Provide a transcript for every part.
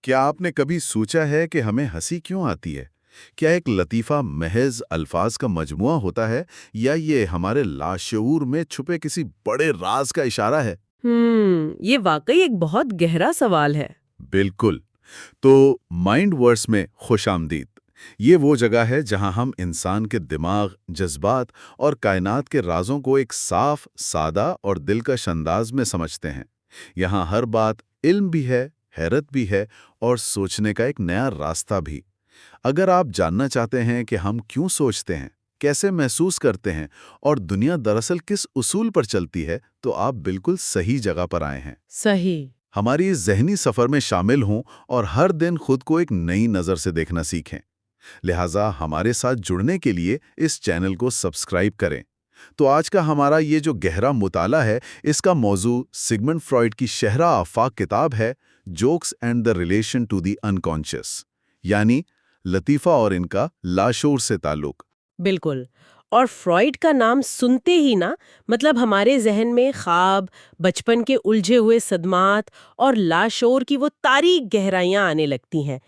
کیا آپ نے کبھی سوچا ہے کہ ہمیں ہنسی کیوں آتی ہے؟ کیا ایک لطیفہ محض الفاظ کا مجموعہ ہوتا ہے یا یہ ہمارے لاشعور میں چھپے کسی بڑے راز کا اشارہ ہے؟ یہ واقعی ایک بہت گہرا سوال ہے۔ بالکل۔ تو مائنڈ ورس میں خوش آمدید۔ یہ وہ جگہ ہے جہاں ہم انسان کے دماغ، جذبات اور کائنات کے رازوں کو ایک صاف، سادہ اور دلکش انداز میں سمجھتے ہیں۔ یہاں ہر بات علم بھی ہے، حیرت بھی ہے اور سوچنے کا ایک نیا راستہ بھی۔ اگر آپ جاننا چاہتے ہیں کہ ہم کیوں سوچتے ہیں، کیسے محسوس کرتے ہیں اور دنیا دراصل کس اصول پر چلتی ہے، تو آپ بالکل صحیح جگہ پر آئے ہیں۔ صحیح۔ ہماری اس ذہنی سفر میں شامل ہوں اور ہر دن خود کو ایک نئی نظر سے دیکھنا سیکھیں۔ لہٰذا ہمارے ساتھ جڑنے کے لیے اس چینل کو سبسکرائب کریں۔ تو آج کا ہمارا یہ جو گہرا مطالعہ ہے، اس کا موضوع سگمنڈ فرائڈ کی شہرہ آفاق کتاب ہے، jokes and the relation to the unconscious, یعنی لطیفہ اور ان کا لاشعور سے تعلق۔ بالکل۔ اور فرائڈ کا نام سنتے ہی نا، مطلب ہمارے ذہن میں خواب، بچپن کے الجھے ہوئے صدمات اور لاشعور کی وہ تاریک گہرائیاں آنے لگتی ہیں۔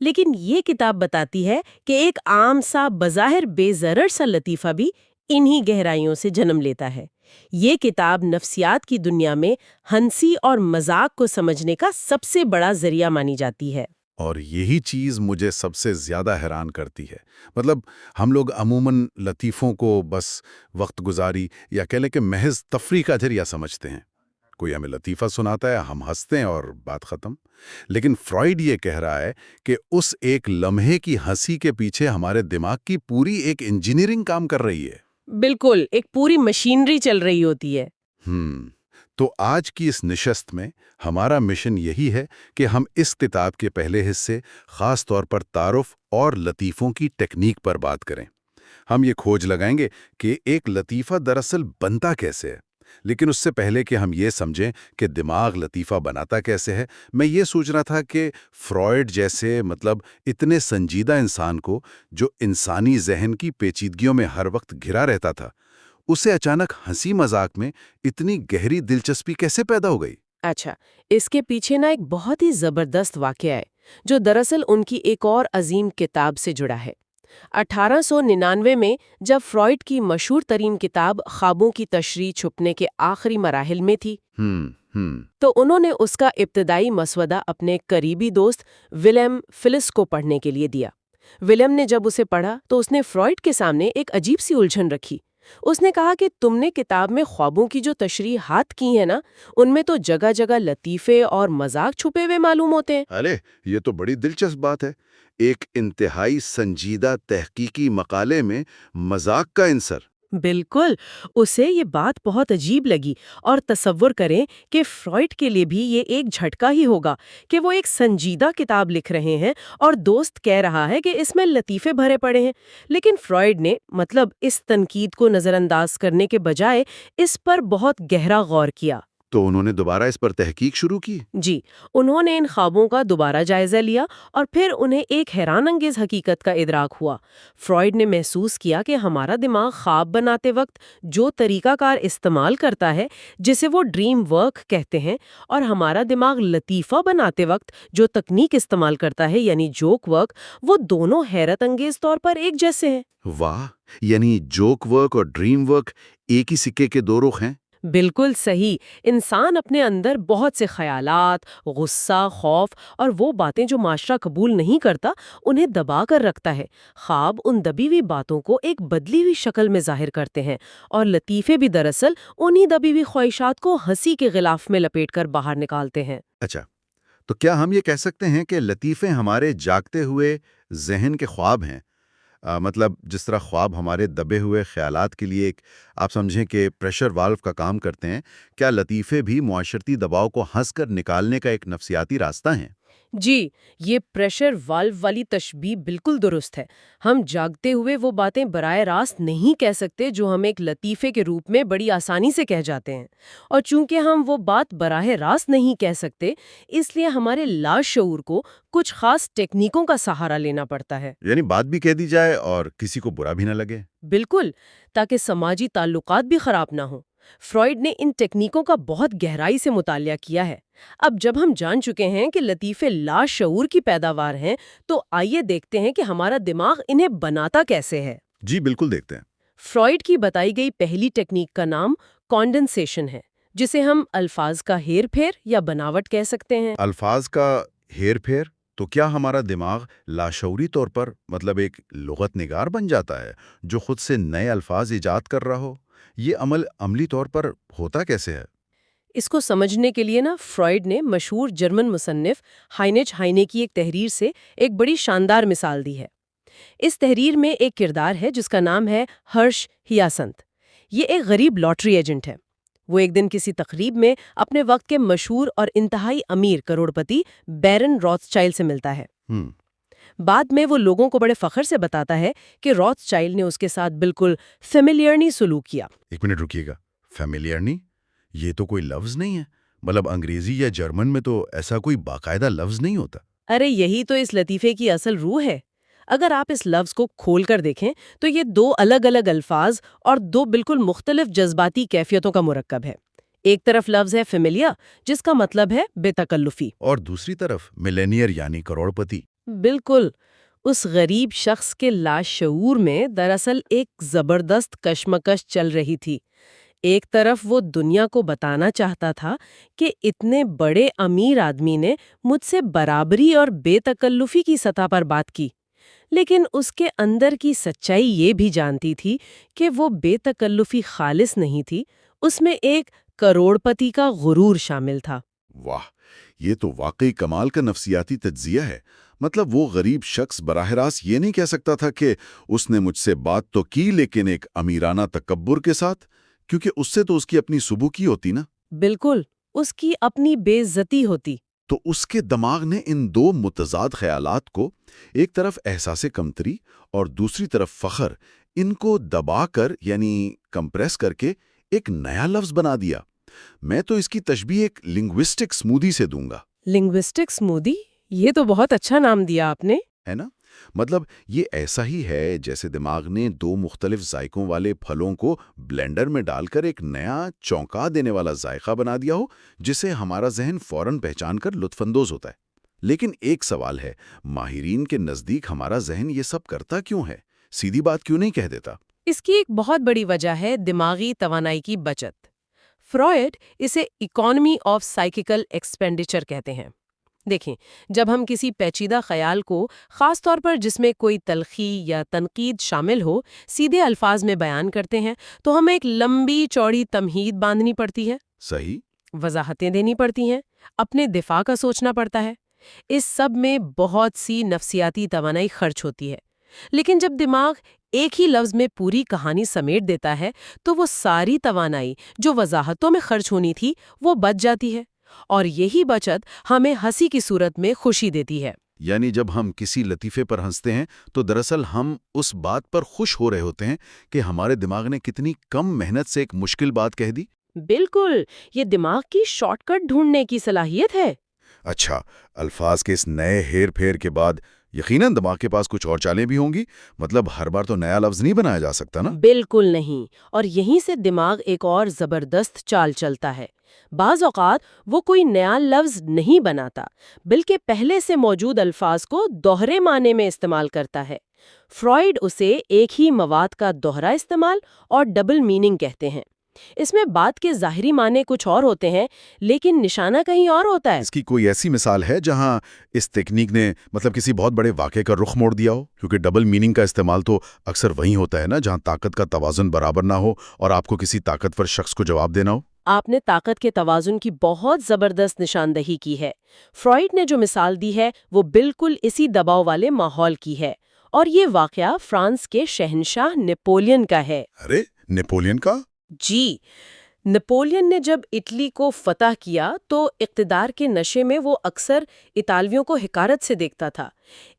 لیکن یہ کتاب بتاتی ہے کہ ایک عام سا بظاہر بے ضرر سا لطیفہ بھی انہی گہرائیوں سے جنم لیتا ہے۔ یہ کتاب نفسیات کی دنیا میں ہنسی اور مذاق کو سمجھنے کا سب سے بڑا ذریعہ مانی جاتی ہے۔ اور یہی چیز مجھے سب سے زیادہ حیران کرتی ہے۔ مطلب ہم لوگ عموماً لطیفوں کو بس وقت گزاری یا کہہ لیں کہ محض تفریح کا ذریعہ سمجھتے ہیں۔ کوئی ہمیں لطیفہ سناتا ہے، ہم ہنستے ہیں اور بات ختم۔ لیکن فرائڈ یہ کہہ رہا ہے کہ اس ایک لمحے کی ہنسی کے پیچھے ہمارے دماغ کی پوری ایک انجینئرنگ کام کر رہی ہے۔ بالکل، ایک پوری مشینری چل رہی ہوتی ہے۔ تو آج کی اس نشست میں ہمارا مشن یہی ہے کہ ہم اس کتاب کے پہلے حصے، خاص طور پر تعارف اور لطیفوں کی ٹیکنیک پر بات کریں۔ ہم یہ کھوج لگائیں گے کہ ایک لطیفہ دراصل بنتا کیسے ہے۔ لیکن اس سے پہلے کہ ہم یہ سمجھیں کہ دماغ لطیفہ بناتا کیسے ہے، میں یہ سوچ رہا تھا کہ فرائڈ جیسے اتنے سنجیدہ انسان کو، جو انسانی ذہن کی پیچیدگیوں میں ہر وقت گھرا رہتا تھا، اسے اچانک ہنسی مذاق میں اتنی گہری دلچسپی کیسے پیدا ہو گئی؟ اچھا، اس کے پیچھے نا ایک بہت ہی زبردست واقعہ ہے، جو دراصل ان کی ایک اور عظیم کتاب سے جڑا ہے۔ 1899 میں جب فرائڈ کی مشہور ترین کتاب خوابوں کی تشریح چھپنے کے آخری مراحل میں تھی، تو انہوں نے اس کا ابتدائی مسودہ اپنے قریبی دوست ولیم فلس کو پڑھنے کے لیے دیا۔ ولیم نے جب اسے پڑھا تو اس نے فرائڈ کے سامنے ایک عجیب سی الجھن رکھی۔ اس نے کہا کہ تم نے کتاب میں خوابوں کی جو تشریحات کی ہیں نا، ان میں تو جگہ جگہ لطیفے اور مذاق چھپے ہوئے معلوم ہوتے ہیں۔ ارے، یہ تو بڑی دلچسپ بات ہے۔ ایک انتہائی سنجیدہ تحقیقی مقالے میں مذاق کا عنصر۔ بالکل، اسے یہ بات بہت عجیب لگی، اور تصور کریں کہ فرائڈ کے لیے بھی یہ ایک جھٹکا ہی ہوگا کہ وہ ایک سنجیدہ کتاب لکھ رہے ہیں اور دوست کہہ رہا ہے کہ اس میں لطیفے بھرے پڑے ہیں۔ لیکن فرائڈ نے اس تنقید کو نظر انداز کرنے کے بجائے اس پر بہت گہرا غور کیا۔ تو انہوں نے دوبارہ اس پر تحقیق شروع کی؟ جی، انہوں نے ان خوابوں کا دوبارہ جائزہ لیا اور پھر انہیں ایک حیران انگیز حقیقت کا ادراک ہوا۔ فرائڈ نے محسوس کیا کہ ہمارا دماغ خواب بناتے وقت جو طریقہ کار استعمال کرتا ہے، جسے وہ ڈریم ورک کہتے ہیں، اور ہمارا دماغ لطیفہ بناتے وقت جو تکنیک استعمال کرتا ہے، یعنی جوک ورک، وہ دونوں حیرت انگیز طور پر ایک جیسے ہیں۔ واہ، یعنی جوک ورک اور ڈریم ورک ایک ہی سکے کے دو رخ ہیں۔ بالکل صحیح۔ انسان اپنے اندر بہت سے خیالات، غصہ، خوف اور وہ باتیں جو معاشرہ قبول نہیں کرتا، انہیں دبا کر رکھتا ہے۔ خواب ان دبی ہوئی باتوں کو ایک بدلی ہوئی شکل میں ظاہر کرتے ہیں، اور لطیفے بھی دراصل انہی دبی ہوئی خواہشات کو ہنسی کے غلاف میں لپیٹ کر باہر نکالتے ہیں۔ اچھا، تو کیا ہم یہ کہہ سکتے ہیں کہ لطیفے ہمارے جاگتے ہوئے ذہن کے خواب ہیں؟ جس طرح خواب ہمارے دبے ہوئے خیالات کے لیے ایک آپ سمجھیں کہ پریشر والو کا کام کرتے ہیں، کیا لطیفے بھی معاشرتی دباؤ کو ہنس کر نکالنے کا ایک نفسیاتی راستہ ہیں؟ جی، یہ پریشر والو والی تشبیہ بالکل درست ہے۔ ہم جاگتے ہوئے وہ باتیں براہ راست نہیں کہہ سکتے جو ہم ایک لطیفے کے روپ میں بڑی آسانی سے کہہ جاتے ہیں، اور چونکہ ہم وہ بات براہ راست نہیں کہہ سکتے، اس لیے ہمارے لاشعور کو کچھ خاص ٹیکنیکوں کا سہارا لینا پڑتا ہے۔ یعنی بات بھی کہہ دی جائے اور کسی کو برا بھی نہ لگے۔ بالکل، تاکہ سماجی تعلقات بھی خراب نہ ہوں۔ فرائڈ نے ان ٹیکنیکوں کا بہت گہرائی سے مطالعہ کیا ہے۔ اب جب ہم جان چکے ہیں کہ لطیفے لاشعور کی پیداوار ہیں، تو آئیے دیکھتے ہیں کہ ہمارا دماغ انہیں بناتا کیسے ہے۔ جی بالکل، دیکھتے ہیں۔ فرائڈ کی بتائی گئی پہلی ٹیکنیک کا نام کانڈنسیشن ہے، جسے ہم الفاظ کا ہیر پھیر یا بناوٹ کہہ سکتے ہیں۔ الفاظ کا ہیر پھیر؟ تو کیا ہمارا دماغ لاشعوری طور پر ایک لغت نگار بن جاتا ہے جو خود سے نئے الفاظ ایجاد کر رہا ہو؟ یہ عمل عملی طور پر ہوتا کیسے ہے؟ اس کو سمجھنے کے لیے فرائڈ نے مشہور جرمن مصنف ہائنچ ہائنے کی ایک تحریر سے ایک بڑی شاندار مثال دی ہے۔ اس تحریر میں ایک کردار ہے جس کا نام ہے ہرش ہیاسنت۔ یہ ایک غریب لاٹری ایجنٹ ہے۔ وہ ایک دن کسی تقریب میں اپنے وقت کے مشہور اور انتہائی امیر کروڑپتی بیرن روتھسچائلڈ سے ملتا ہے۔ بعد میں وہ لوگوں کو بڑے فخر سے بتاتا ہے کہ روتھسچائلڈ نے اس کے ساتھ بالکل فیملیئرلی سلوک کیا۔ ایک منٹ رکیے گا، فیملیئرلی؟ یہ تو کوئی لفظ نہیں ہے۔ انگریزی یا جرمن میں تو ایسا کوئی باقاعدہ لفظ نہیں ہوتا۔ ارے یہی تو اس لطیفے کی اصل روح ہے۔ اگر آپ اس لفظ کو کھول کر دیکھیں تو یہ دو الگ الگ الفاظ اور دو بالکل مختلف جذباتی کیفیتوں کا مرکب ہے۔ ایک طرف لفظ ہے فیملیا، جس کا مطلب ہے بے تکلفی، اور دوسری طرف ملینئر یعنی کروڑپتی۔ بالکل۔ اس غریب شخص کے لاشعور میں دراصل ایک زبردست کشمکش چل رہی تھی۔ ایک طرف وہ دنیا کو بتانا چاہتا تھا کہ اتنے بڑے امیر آدمی نے مجھ سے برابری اور بے تکلفی کی سطح پر بات کی، لیکن اس کے اندر کی سچائی یہ بھی جانتی تھی کہ وہ بے تکلفی خالص نہیں تھی، اس میں ایک کروڑپتی کا غرور شامل تھا۔ واہ، یہ تو واقعی کمال کا نفسیاتی تجزیہ ہے۔ وہ غریب شخص براہ راست یہ نہیں کہہ سکتا تھا کہ اس نے مجھ سے بات تو کی لیکن ایک امیرانہ تکبر کے ساتھ، کیونکہ اس سے تو اس کی اپنی سبوکی ہوتی نا۔ بالکل، اس کی اپنی بے عزتی ہوتی۔ تو اس کے دماغ نے ان دو متضاد خیالات کو، ایک طرف احساس کمتری اور دوسری طرف فخر، ان کو دبا کر یعنی کمپریس کر کے ایک نیا لفظ بنا دیا۔ میں تو اس کی تشبیہ ایک لنگوسٹک سمودی سے دوں گا۔ لنگوسٹک سمودی؟ یہ تو بہت اچھا نام دیا آپ نے۔ ہے نا؟ یہ ایسا ہی ہے جیسے دماغ نے دو مختلف ذائقوں والے پھلوں کو بلینڈر میں ڈال کر ایک نیا چونکا دینے والا ذائقہ بنا دیا ہو، جسے ہمارا ذہن فوراً پہچان کر لطف اندوز ہوتا ہے۔ لیکن ایک سوال ہے، ماہرین کے نزدیک ہمارا ذہن یہ سب کرتا کیوں ہے؟ سیدھی بات کیوں نہیں کہہ دیتا؟ اس کی ایک بہت بڑی وجہ ہے دماغی توانائی کی بچت۔ فرائڈ اسے اکانومی آف سائیکیکل ایکسپینڈیچر کہتے ہیں۔ دیکھیں، جب ہم کسی پیچیدہ خیال کو، خاص طور پر جس میں کوئی تلخی یا تنقید شامل ہو، سیدھے الفاظ میں بیان کرتے ہیں تو ہمیں ایک لمبی چوڑی تمہید باندھنی پڑتی ہے، صحیح، وضاحتیں دینی پڑتی ہیں، اپنے دفاع کا سوچنا پڑتا ہے۔ اس سب میں بہت سی نفسیاتی توانائی خرچ ہوتی ہے۔ لیکن جب دماغ ایک ہی لفظ میں پوری کہانی سمیٹ دیتا ہے تو وہ ساری توانائی جو وضاحتوں میں خرچ ہونی تھی وہ بچ جاتی ہے، اور یہی بچت ہمیں ہنسی کی صورت میں خوشی دیتی ہے۔ یعنی جب ہم کسی لطیفے پر ہنستے ہیں تو دراصل ہم اس بات پر خوش ہو رہے ہوتے ہیں کہ ہمارے دماغ نے کتنی کم محنت سے ایک مشکل بات کہہ دی۔ بالکل، یہ دماغ کی شارٹ کٹ ڈھونڈنے کی صلاحیت ہے۔ اچھا، الفاظ کے اس نئے ہیر پھیر کے بعد یقیناً دماغ کے پاس کچھ اور چالیں بھی ہوں گی۔ ہر بار تو نیا لفظ نہیں بنایا جا سکتا نا؟ بالکل نہیں، اور یہیں سے دماغ ایک اور زبردست چال چلتا ہے۔ بعض اوقات وہ کوئی نیا لفظ نہیں بناتا، بلکہ پہلے سے موجود الفاظ کو دوہرے معنی میں استعمال کرتا ہے۔ فرائڈ اسے ایک ہی مواد کا دوہرا استعمال اور ڈبل میننگ کہتے ہیں۔ اس میں بات کے ظاہری معنی کچھ اور ہوتے ہیں، لیکن نشانہ کہیں اور ہوتا ہے۔ اس کی کوئی ایسی مثال ہے جہاں اس تکنیک نے کسی بہت بڑے واقعے کا رخ موڑ دیا ہو؟ کیونکہ ڈبل میننگ کا استعمال تو اکثر وہیں ہوتا ہے نا جہاں طاقت کا توازن برابر نہ ہو اور آپ کو کسی طاقتور شخص کو جواب دینا ہو۔ آپ نے طاقت کے توازن کی بہت زبردست نشاندہی کی ہے۔ فرائڈ نے جو مثال دی ہے وہ بالکل اسی دباؤ والے ماحول کی ہے، اور یہ واقعہ فرانس کے شہنشاہ نیپولین کا ہے۔ ارے، نیپولین کا؟ جی، نیپولین نے جب اٹلی کو فتح کیا تو اقتدار کے نشے میں وہ اکثر اطالویوں کو حقارت سے دیکھتا تھا۔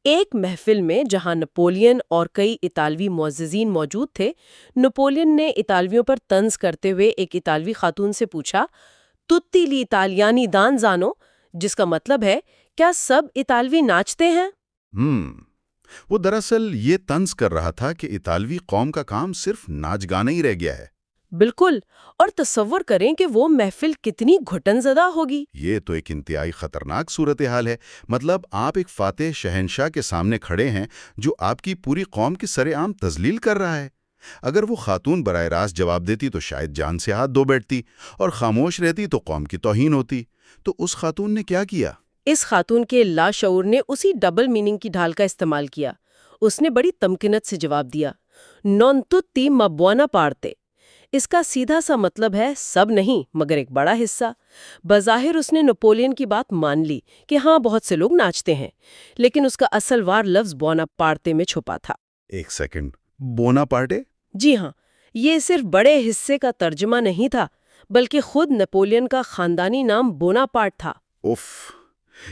ایک محفل میں جہاں نیپولین اور کئی اطالوی معززین موجود تھے، نیپولین نے اطالویوں پر طنز کرتے ہوئے ایک اطالوی خاتون سے پوچھا، "تُتی l'italiani danzano?" جس کا مطلب ہے، کیا سب اطالوی ناچتے ہیں؟ وہ دراصل یہ طنز کر رہا تھا کہ اطالوی قوم کا کام صرف ناچ گانا ہی رہ گیا ہے۔ بالکل، اور تصور کریں کہ وہ محفل کتنی گھٹن زدہ ہوگی۔ یہ تو ایک انتہائی خطرناک صورتحال ہے۔ مطلب آپ ایک فاتح شہنشاہ کے سامنے کھڑے ہیں جو آپ کی پوری قوم کی سر عام تذلیل کر رہا ہے۔ اگر وہ خاتون براہ راست جواب دیتی تو شاید جان سے ہاتھ دھو بیٹھتی، اور خاموش رہتی تو قوم کی توہین ہوتی۔ تو اس خاتون نے کیا کیا؟ اس خاتون کے لاشعور نے اسی ڈبل میننگ کی ڈھال کا استعمال کیا۔ اس نے بڑی تمکنت سے جواب دیا، "نون توتی ما بوانا پارتے"۔ اس کا سیدھا سا مطلب ہے سب نہیں مگر ایک بڑا حصہ۔ بظاہر اس نے نپولین کی بات مان لی کہ ہاں بہت سے لوگ ناچتے ہیں، لیکن اس کا اصل وار لفظ بوانا پارتے میں چھپا تھا۔ ایک سیکنڈ، بونا پارٹے؟ جی ہاں، یہ صرف بڑے حصے کا ترجمہ نہیں تھا، بلکہ خود نپولین کا خاندانی نام بونا پارٹ تھا۔ اف،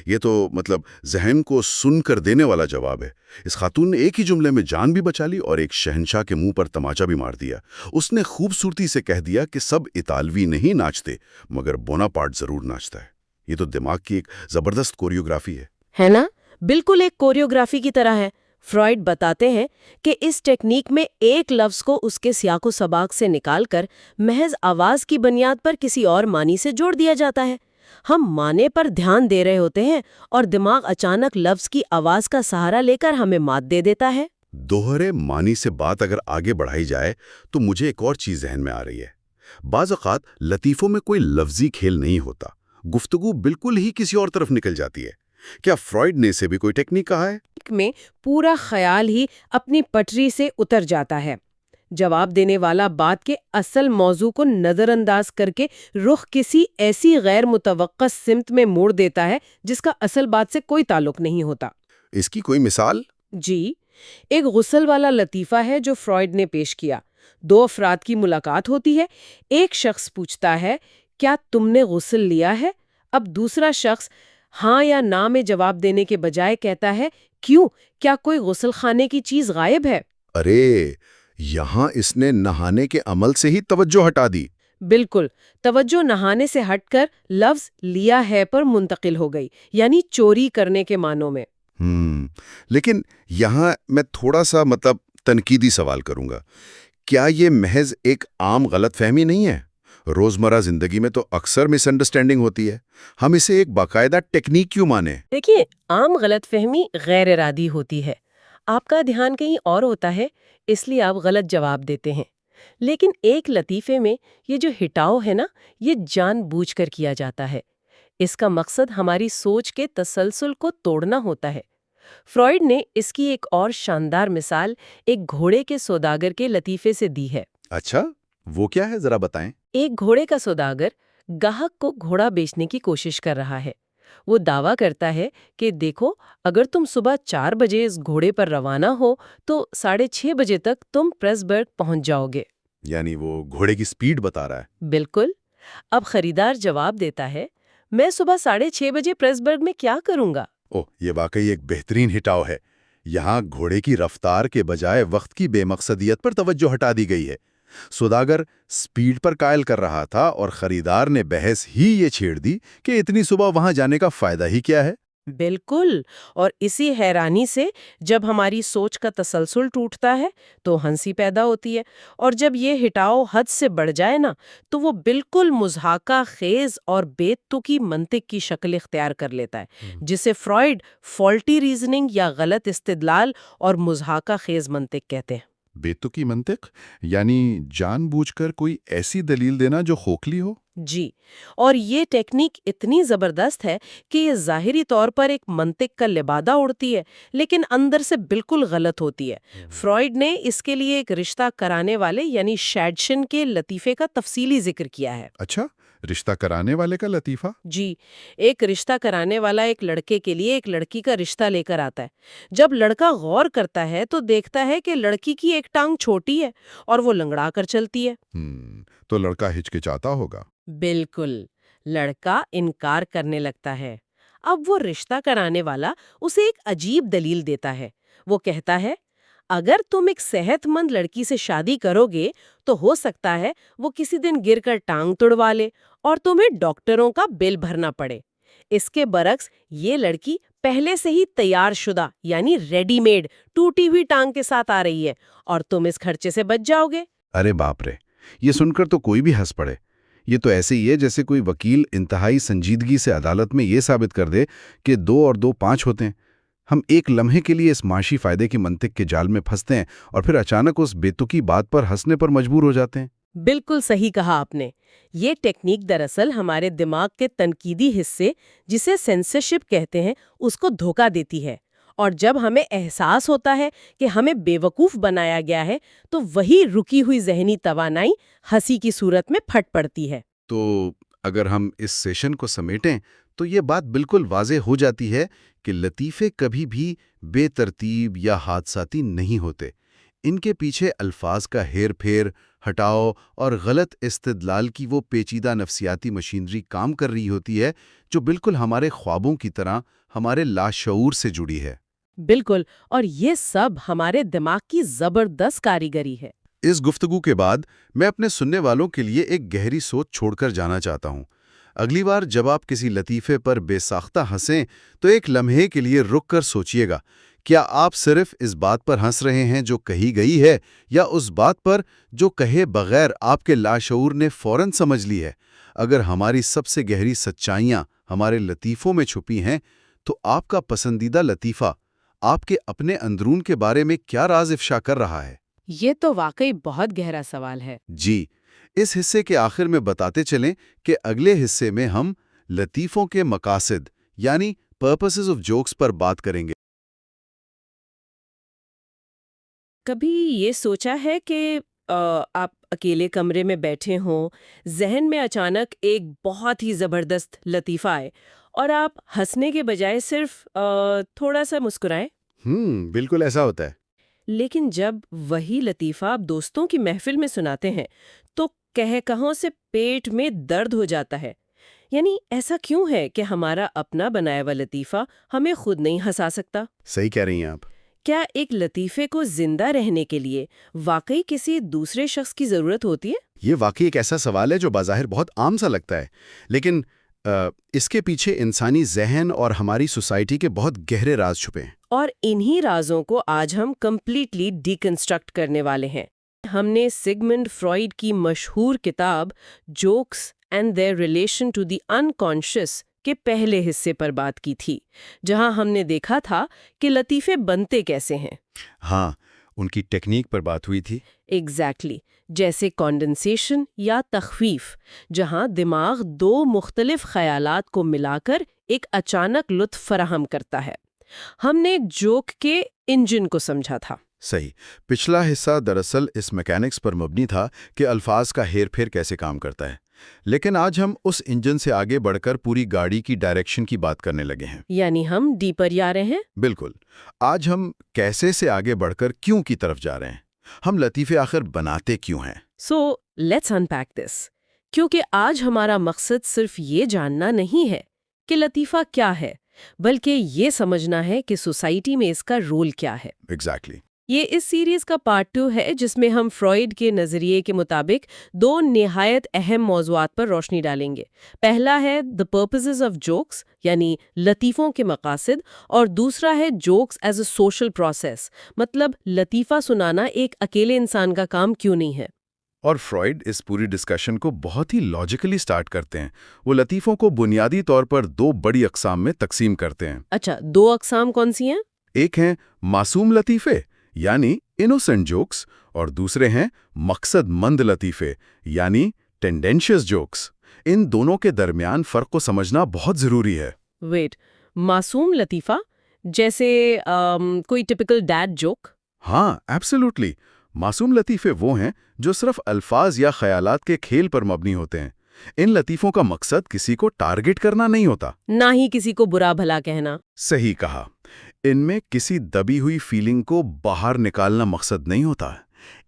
یہ تو مطلب ذہن کو سن کر دینے والا جواب ہے۔ اس خاتون نے ایک ہی جملے میں جان بھی بچا لی اور ایک شہنشاہ کے منہ پر تماچا بھی مار دیا۔ اس نے خوبصورتی سے کہہ دیا کہ سب اطالوی نہیں ناچتے مگر بوناپارٹ ضرور ناچتا ہے۔ یہ تو دماغ کی ایک زبردست کوریوگرافی ہے نا؟ بالکل ایک کوریوگرافی کی طرح ہے۔ فرائڈ بتاتے ہیں کہ اس ٹیکنیک میں ایک لفظ کو اس کے سیاق و سباق سے نکال کر محض آواز کی بنیاد پر کسی اور معنی سے جوڑ دیا جاتا ہے۔ ہم معنی پر دھیان دے رہے ہوتے ہیں اور دماغ اچانک لفظ کی آواز کا سہارا لے کر ہمیں مات دے دیتا ہے۔ دوہرے معنی سے بات اگر آگے بڑھائی جائے تو مجھے ایک اور چیز ذہن میں آ رہی ہے۔ بعض اوقات لطیفوں میں کوئی لفظی کھیل نہیں ہوتا، گفتگو بالکل ہی کسی اور طرف نکل جاتی ہے۔ کیا فرائڈ نے اسے بھی کوئی ٹیکنیک کہا ہے؟ میں پورا خیال ہی اپنی پٹری سے اتر جاتا ہے۔ جواب دینے والا بات کے اصل موضوع کو نظر انداز کر کے رخ کسی ایسی غیر متوقع سمت میں موڑ دیتا ہے جس کا اصل بات سے کوئی تعلق نہیں ہوتا۔ اس کی کوئی مثال؟ جی، ایک غسل والا لطیفہ ہے جو فرائڈ نے پیش کیا۔ دو افراد کی ملاقات ہوتی ہے۔ ایک شخص پوچھتا ہے، "کیا تم نے غسل لیا ہے؟" اب دوسرا شخص ہاں یا نہ میں جواب دینے کے بجائے کہتا ہے، "کیوں؟ کیا کوئی غسل خانے کی چیز غائب ہے؟" ارے، یہاں اس نے نہانے کے عمل سے ہی توجہ ہٹا دی۔ بالکل، توجہ نہانے سے ہٹ کر لفظ لیا ہے پر منتقل ہو گئی، یعنی چوری کرنے کے معنوں میں۔ لیکن یہاں میں تھوڑا سا تنقیدی سوال کروں گا۔ کیا یہ محض ایک عام غلط فہمی نہیں ہے؟ روزمرہ زندگی میں تو اکثر مس انڈرسٹینڈنگ ہوتی ہے۔ ہم اسے ایک باقاعدہ ٹیکنیک کیوں مانیں؟ دیکھیے، عام غلط فہمی غیر ارادی ہوتی ہے۔ آپ کا دھیان کہیں اور ہوتا ہے، اس لیے آپ غلط جواب دیتے ہیں۔ لیکن ایک لطیفے میں یہ جو ہٹاؤ ہے نا، یہ جان بوجھ کر کیا جاتا ہے۔ اس کا مقصد ہماری سوچ کے تسلسل کو توڑنا ہوتا ہے۔ فرائڈ نے اس کی ایک اور شاندار مثال ایک گھوڑے کے سوداگر کے لطیفے سے دی ہے۔ اچھا، وہ کیا ہے ذرا بتائیں۔ ایک گھوڑے کا سوداگر گاہک کو گھوڑا بیچنے کی کوشش کر رہا ہے۔ وہ دعویٰ کرتا ہے کہ دیکھو، اگر تم صبح 4 بجے اس گھوڑے پر روانہ ہو تو 6:30 بجے تک تم پریسبرگ پہنچ جاؤ گے۔ یعنی وہ گھوڑے کی سپیڈ بتا رہا ہے۔ بالکل۔ اب خریدار جواب دیتا ہے، میں صبح 6:30 بجے پریسبرگ میں کیا کروں گا؟ یہ واقعی ایک بہترین ہٹاؤ ہے۔ یہاں گھوڑے کی رفتار کے بجائے وقت کی بے مقصدیت پر توجہ ہٹا دی گئی ہے۔ سوداگر سپیڈ پر قائل کر رہا تھا اور خریدار نے بحث ہی یہ چھیڑ دی کہ اتنی صبح وہاں جانے کا فائدہ ہی کیا ہے۔ بالکل، اور اسی حیرانی سے جب ہماری سوچ کا تسلسل ٹوٹتا ہے تو ہنسی پیدا ہوتی ہے، اور جب یہ ہٹاؤ حد سے بڑھ جائے نا تو وہ بالکل مضحکہ خیز اور بے تکی منطق کی شکل اختیار کر لیتا ہے، جسے فرائڈ فالٹی ریزننگ یا غلط استدلال اور مضحکہ خیز منطق کہتے ہیں۔ بے تکی منطق یعنی جان بوجھ کر کوئی ایسی دلیل دینا جو کھوکھلی ہو؟ جی، اور یہ ٹیکنیک اتنی زبردست ہے کہ یہ ظاہری طور پر ایک منطق کا لبادہ اڑتی ہے، لیکن اندر سے بالکل غلط ہوتی ہے۔ فرائڈ نے اس کے لیے ایک رشتہ کرانے والے یعنی شیڈشن کے لطیفے کا تفصیلی ذکر کیا ہے۔ اچھا، رشتہ کرانے والے کا لطیفہ؟ جی، ایک رشتہ کرانے والا ایک لڑکے کے لیے ایک لڑکی کا رشتہ لے کر آتا ہے۔ جب لڑکا غور کرتا ہے تو دیکھتا ہے کہ لڑکی کی ایک ٹانگ چھوٹی ہے اور وہ لنگڑا کر چلتی ہے۔ تو لڑکا ہچکچاتا ہوگا۔ بالکل، لڑکا انکار کرنے لگتا ہے۔ اب وہ رشتہ کرانے والا اسے ایک عجیب دلیل دیتا ہے۔ وہ کہتا ہے، اگر تم ایک صحت مند لڑکی سے شادی کرو گے تو ہو سکتا ہے وہ کسی دن گر کر ٹانگ تڑوا لے اور تمہیں ڈاکٹروں کا بل بھرنا پڑے۔ اس کے برعکس یہ لڑکی پہلے سے ہی تیار شدہ یعنی ریڈی میڈ ٹوٹی ہوئی ٹانگ کے ساتھ آ رہی ہے اور تم اس خرچے سے بچ جاؤ گے۔ ارے باپ رے، یہ سن کر تو کوئی بھی ہنس پڑے۔ یہ تو ایسے ہی ہے جیسے کوئی وکیل انتہائی سنجیدگی سے عدالت میں یہ ثابت کر دے کہ 2 اور 2 5 ہوتے ہیں۔ ہم ایک لمحے کے لیے اس معاشی فائدے کی منطق کے جال میں پھنستے ہیں اور پھر اچانک اس بے تکی بات پر ہنسنے پر مجبور ہو جاتے ہیں۔ بالکل صحیح کہا آپ نے۔ یہ ٹیکنیک دراصل ہمارے دماغ کے تنقیدی حصے، جسے سینسرشپ کہتے ہیں، اس کو دھوکہ دیتی ہے، اور جب ہمیں احساس ہوتا ہے کہ ہمیں بے وقوف بنایا گیا ہے تو وہی رکی ہوئی ذہنی توانائی ہنسی کی صورت میں پھٹ پڑتی ہے۔ تو اگر ہم اس سیشن کو سمیٹیں تو یہ بات بالکل واضح ہو جاتی ہے کہ لطیفے کبھی بھی بے ترتیب یا حادثاتی نہیں ہوتے۔ ان کے پیچھے الفاظ کا ہیر پھیر، ہٹاؤ اور غلط استدلال کی وہ پیچیدہ نفسیاتی مشینری کام کر رہی ہوتی ہے جو بالکل ہمارے خوابوں کی طرح ہمارے لاشعور سے جڑی ہے۔ بالکل، اور یہ سب ہمارے دماغ کی زبردست کاریگری ہے۔ اس گفتگو کے بعد میں اپنے سننے والوں کے لیے ایک گہری سوچ چھوڑ کر جانا چاہتا ہوں۔ اگلی بار جب آپ کسی لطیفے پر بے ساختہ ہنسیں تو ایک لمحے کے لیے رک کر سوچئے گا، کیا آپ صرف اس بات پر ہنس رہے ہیں جو کہی گئی ہے، یا اس بات پر جو کہے بغیر آپ کے لاشعور نے فوراً سمجھ لی ہے؟ اگر ہماری سب سے گہری سچائیاں ہمارے لطیفوں میں چھپی ہیں، تو آپ کا پسندیدہ لطیفہ آپ کے اپنے اندرون کے بارے میں کیا راز افشا کر رہا ہے؟ یہ تو واقعی بہت گہرا سوال ہے۔ جی، اس حصے کے آخر میں بتاتے چلیں کہ اگلے حصے میں ہم لطیفوں کے مقاصد یعنی پرپسز آف جوکس پر بات کریں گے۔ کبھی یہ سوچا ہے کہ آپ اکیلے کمرے میں بیٹھے ہوں، ذہن میں اچانک ایک بہت ہی زبردست لطیفہ آئے اور آپ ہنسنے کے بجائے صرف تھوڑا سا مسکرائیں؟ بالکل ایسا ہوتا ہے۔ لیکن جب وہی لطیفہ آپ دوستوں کی محفل میں سناتے ہیں تو کہوں سے پیٹ میں درد ہو جاتا ہے۔ یعنی ایسا کیوں ہے کہ ہمارا اپنا بنایا ہوا لطیفہ ہمیں خود نہیں ہنسا سکتا؟ صحیح کہہ رہی ہیں آپ۔ کیا ایک لطیفے کو زندہ رہنے کے لیے واقعی کسی دوسرے شخص کی ضرورت ہوتی ہے؟ یہ واقعی ایک ایسا سوال ہے جو بظاہر بہت عام سا لگتا ہے، لیکن اس کے پیچھے انسانی ذہن اور ہماری سوسائٹی کے بہت گہرے راز چھپے ہیں۔ اور انہی رازوں کو آج ہم کمپلیٹلی ڈیکنسٹرکٹ کرنے والے ہیں۔ ہم نے سگمنڈ فرائیڈ کی مشہور کتاب jokes and their relation to the unconscious کے پہلے حصے پر بات کی تھی، جہاں ہم نے دیکھا تھا کہ لطیفے بنتے کیسے ہیں۔ ہاں، ان کی ٹیکنیک پر بات ہوئی تھی۔ ایگزیکٹلی، جیسے کانڈنسیشن یا تخفیف، جہاں دماغ 2 مختلف خیالات کو ملا کر ایک اچانک لطف فراہم کرتا ہے۔ ہم نے جوک کے انجن کو سمجھا تھا۔ صحیح۔ پچھلا حصہ دراصل اس میکینکس پر مبنی تھا کہ الفاظ کا ہیر پھیر کیسے کام کرتا ہے، لیکن آج ہم اس انجن سے آگے بڑھ کر پوری گاڑی کی ڈائریکشن کی بات کرنے لگے ہیں۔ یعنی ہم ڈیپر جا رہے ہیں؟ بالکل۔ آج ہم کیسے سے آگے بڑھ کر کیوں کی طرف جا رہے ہیں۔ ہم لطیفے آخر بناتے کیوں ہیں؟ سو لیٹس انپیک دس، کیونکہ آج ہمارا مقصد صرف یہ جاننا نہیں ہے کہ لطیفہ کیا ہے، بلکہ یہ سمجھنا ہے کہ سوسائٹی میں اس کا رول کیا ہے۔ ایگزیکٹلی۔ یہ اس سیریز کا پارٹ 2 ہے، جس میں ہم فرائیڈ کے نظریے کے مطابق 2 نہایت اہم موضوعات پر روشنی ڈالیں گے۔ پہلا ہے دی پرپسز آف جوکس، یعنی لطیفوں کے مقاصد، اور دوسرا ہے jokes as a social process, مطلب لطیفہ سنانا ایک اکیلے انسان کا کام کیوں نہیں ہے۔ اور فرائیڈ اس پوری ڈسکشن کو بہت ہی لاجیکلی سٹارٹ کرتے ہیں۔ وہ لطیفوں کو بنیادی طور پر 2 بڑی اقسام میں تقسیم کرتے ہیں۔ اچھا، 2 اقسام کون سی ہیں؟ ایک ہیں معصوم لطیفے یعنی انوسنٹ جوکس، اور دوسرے ہیں مقصد مند لطیفے یعنی ٹینڈینشیس جوکس۔ ان دونوں کے درمیان فرق کو سمجھنا بہت ضروری ہے۔ ویٹ، معصوم لطیفہ جیسے کوئی ٹپیکل ڈیڈ جوک؟ ہاں، ایبسولوٹلی۔ معصوم لطیفے وہ ہیں جو صرف الفاظ یا خیالات کے کھیل پر مبنی ہوتے ہیں۔ ان لطیفوں کا مقصد کسی کو ٹارگٹ کرنا نہیں ہوتا، نہ ہی کسی کو برا بھلا کہنا۔ صحیح کہا۔ ان میں کسی دبی ہوئی فیلنگ کو باہر نکالنا مقصد نہیں ہوتا۔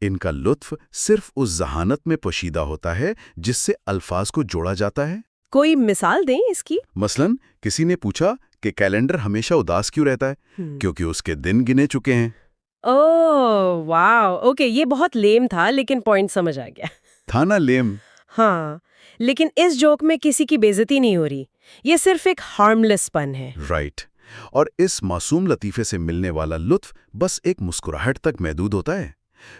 ان کا لطف صرف اس ذہانت میں پوشیدہ ہوتا ہے جس سے الفاظ کو جوڑا جاتا ہے۔ کوئی مثال دیں اس کی؟ مثلاً کسی نے پوچھا کہ کیلنڈر ہمیشہ اداس کیوں رہتا ہے؟ کیونکہ اس کے دن گنے چکے ہیں۔ اوہ واو، اوکے، یہ بہت لیم تھا لیکن پوائنٹ سمجھ آ گیا۔ تھا نا لیم؟ ہاں، لیکن اس جوک میں کسی کی بے عزتی نہیں ہو رہی، یہ صرف ایک ہارملیس پن ہے۔ رائٹ۔ اور اس معصوم لطیفے سے ملنے والا لطف بس ایک مسکراہٹ تک محدود ہوتا ہے۔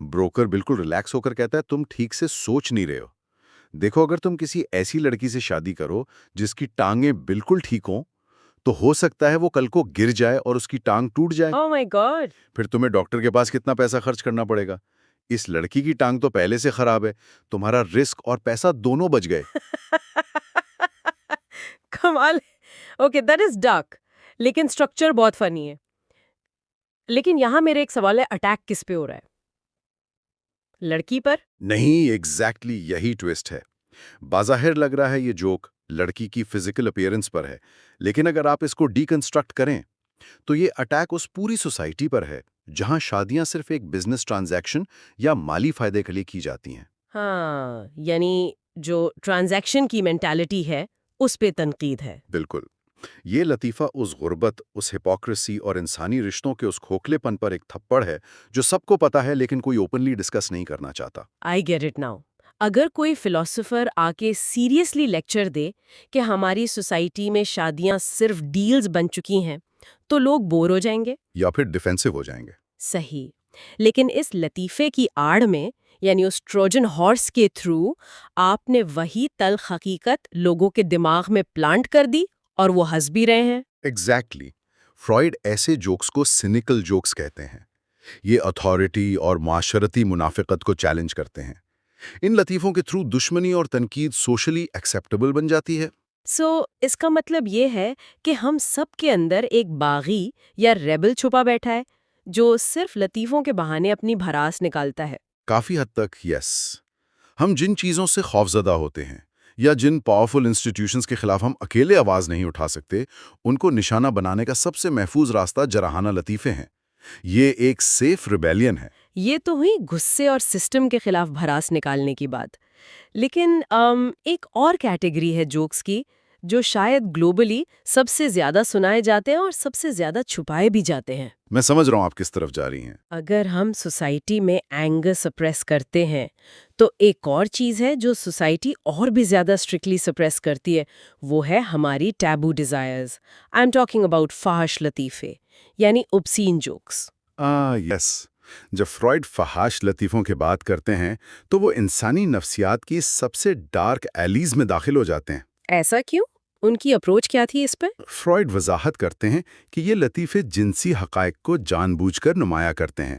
بروکر بالکل ریلیکس ہو کر کہتا ہے تم ٹھیک سے سوچ نہیں رہے ہو. دیکھو اگر تم کسی ایسی لڑکی سے شادی کرو جس کی ٹانگیں بالکل ٹھیک ہوں تو ہو سکتا ہے وہ کل کو گر جائے اور اس کی ٹانگ ٹوٹ جائے. Oh my God! پھر تمہیں ڈاکٹر کے پاس کتنا پیسہ خرچ کرنا پڑے گا. اس لڑکی کی ٹانگ تو پہلے سے خراب ہے, تمہارا رسک اور پیسہ دونوں بچ گئے. کمال. اوکے دیٹ از ڈارک لیکن اسٹرکچر بہت فنی ہے. لیکن یہاں میرے ایک سوال ہے, اٹیک کس پہ ہو رہا ہے؟ لڑکی پر؟ نہیں, ایگزیکٹلی یہی ٹویسٹ ہے. بظاہر لگ رہا ہے یہ جوک لڑکی کی فزیکل اپیئرنس پر ہے, لیکن اگر آپ اس کو ڈی کنسٹرکٹ کریں تو یہ اٹیک اس پوری سوسائٹی پر ہے جہاں شادیاں صرف ایک بزنس ٹرانزیکشن یا مالی فائدے کے لیے کی جاتی ہیں. ہاں, یعنی جو ٹرانزیکشن کی مینٹالٹی ہے اس پہ تنقید ہے. بالکل. یہ لطیفہ اس غربت, اس ہپوکریسی اور انسانی رشتوں کے اس کھوکھلے پن پر ایک تھپڑ ہے جو سب کو پتا ہے لیکن کوئی اوپنلی ڈسکس نہیں کرنا چاہتا. I get it now. اگر کوئی فلاسفر آ کے سیریسلی لیکچر دے کہ ہماری سوسائٹی میں شادیاں صرف ڈیلز بن چکی ہیں تو لوگ بور ہو جائیں گے یا پھر ڈیفینسو ہو جائیں گے. صحیح. لیکن اس لطیفے کی آڑ میں, یعنی اس ٹروجن ہارس کے تھرو, آپ نے وہی تلخ حقیقت لوگوں کے دماغ میں پلانٹ کر دی اور وہ ہنس بھی رہے ہیں. ایگزیکٹلی. فرائیڈ ایسے جوکس کو سینیکل جوکس کہتے ہیں. یہ اتھارٹی اور معاشرتی منافقت کو چیلنج کرتے ہیں. ان لطیفوں کے تھرو دشمنی اور تنقید سوشلی ایکسیپٹیبل بن جاتی ہے. اس کا مطلب یہ ہے کہ ہم سب کے اندر ایک باغی یا ریبل چھپا بیٹھا ہے جو صرف لطیفوں کے بہانے اپنی بھڑاس نکالتا ہے. کافی حد تک یس. ہم جن چیزوں سے خوفزدہ ہوتے ہیں یا جن پاورفل انسٹیٹیوشنز کے خلاف ہم اکیلے آواز نہیں اٹھا سکتے, ان کو نشانہ بنانے کا سب سے محفوظ راستہ جراحانہ لطیفے ہیں. یہ ایک سیف ریبیلین ہے. یہ تو ہوئی غصے اور سسٹم کے خلاف بھڑاس نکالنے کی بات. لیکن ایک اور کیٹیگری ہے جوکس کی جو شاید گلوبلی سب سے زیادہ سنائے جاتے ہیں اور سب سے زیادہ چھپائے بھی جاتے ہیں. میں سمجھ رہا ہوں آپ کس طرف جا رہی ہیں. اگر ہم سوسائٹی میں اینگر سپریس کرتے ہیں تو ایک اور چیز ہے جو سوسائٹی اور بھی زیادہ اسٹرکٹلی سپریس کرتی ہے, وہ ہے ہماری taboo desires. I am talking about فحش لطیفے, یعنی obscene جوکس. یس. جب فرائیڈ فحاش لطیفوں کی بات کرتے ہیں تو وہ انسانی نفسیات کی سب سے ڈارک ایلیز میں داخل ہو جاتے ہیں. ایسا کیوں؟ ان کی اپروچ کیا تھی اس پہ؟ فرائیڈ وضاحت کرتے ہیں کہ یہ لطیفے جنسی حقائق کو جان بوجھ کر نمایاں کرتے ہیں.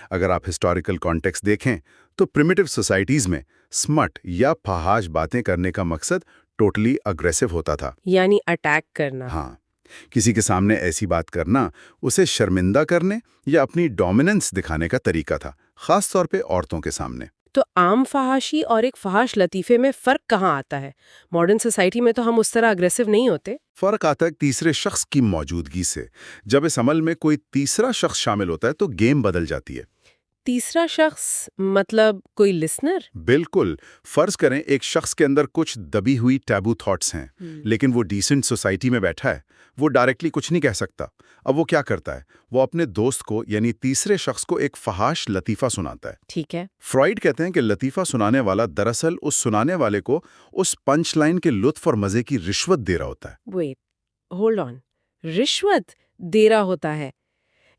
اگر آپ ہسٹوریکل کانٹیکسٹ دیکھیں تو پریمیٹو سوسائٹیز میں سمٹ یا فحاش باتیں کرنے کا مقصد ٹوٹلی اگریسو ہوتا تھا. یعنی اٹیک کرنا. ہاں, کسی کے سامنے ایسی بات کرنا اسے شرمندہ کرنے یا اپنی ڈومیننس دکھانے کا طریقہ تھا, خاص طور پہ عورتوں کے سامنے. تو عام فحاشی اور ایک فحاش لطیفے میں فرق کہاں آتا ہے؟ ماڈرن سوسائٹی میں تو ہم اس طرح اگریسو نہیں ہوتے. فرق آتا ہے تیسرے شخص کی موجودگی سے. جب اس عمل میں کوئی تیسرا شخص شامل ہوتا ہے تو گیم بدل جاتی ہے. تیسرا شخص مطلب کوئی لسنر؟ بالکل. فرض کریں ایک شخص کے اندر کچھ دبی ہوئی ٹیبو تھاٹس ہیں, لیکن وہ ڈیسنٹ سوسائٹی میں بیٹھا ہے. وہ ڈائریکٹلی کچھ نہیں کہہ سکتا. اب وہ کیا کرتا ہے؟ وہ اپنے دوست کو یعنی تیسرے شخص کو ایک فحاش لطیفہ سناتا ہے. ٹھیک ہے. فرائیڈ کہتے ہیں کہ لطیفہ سنانے والا دراصل اس سنانے والے کو اس پنچ لائن کے لطف اور مزے کی رشوت دے رہا ہوتا ہے. Wait, hold on. رشوت دے رہا ہوتا ہے؟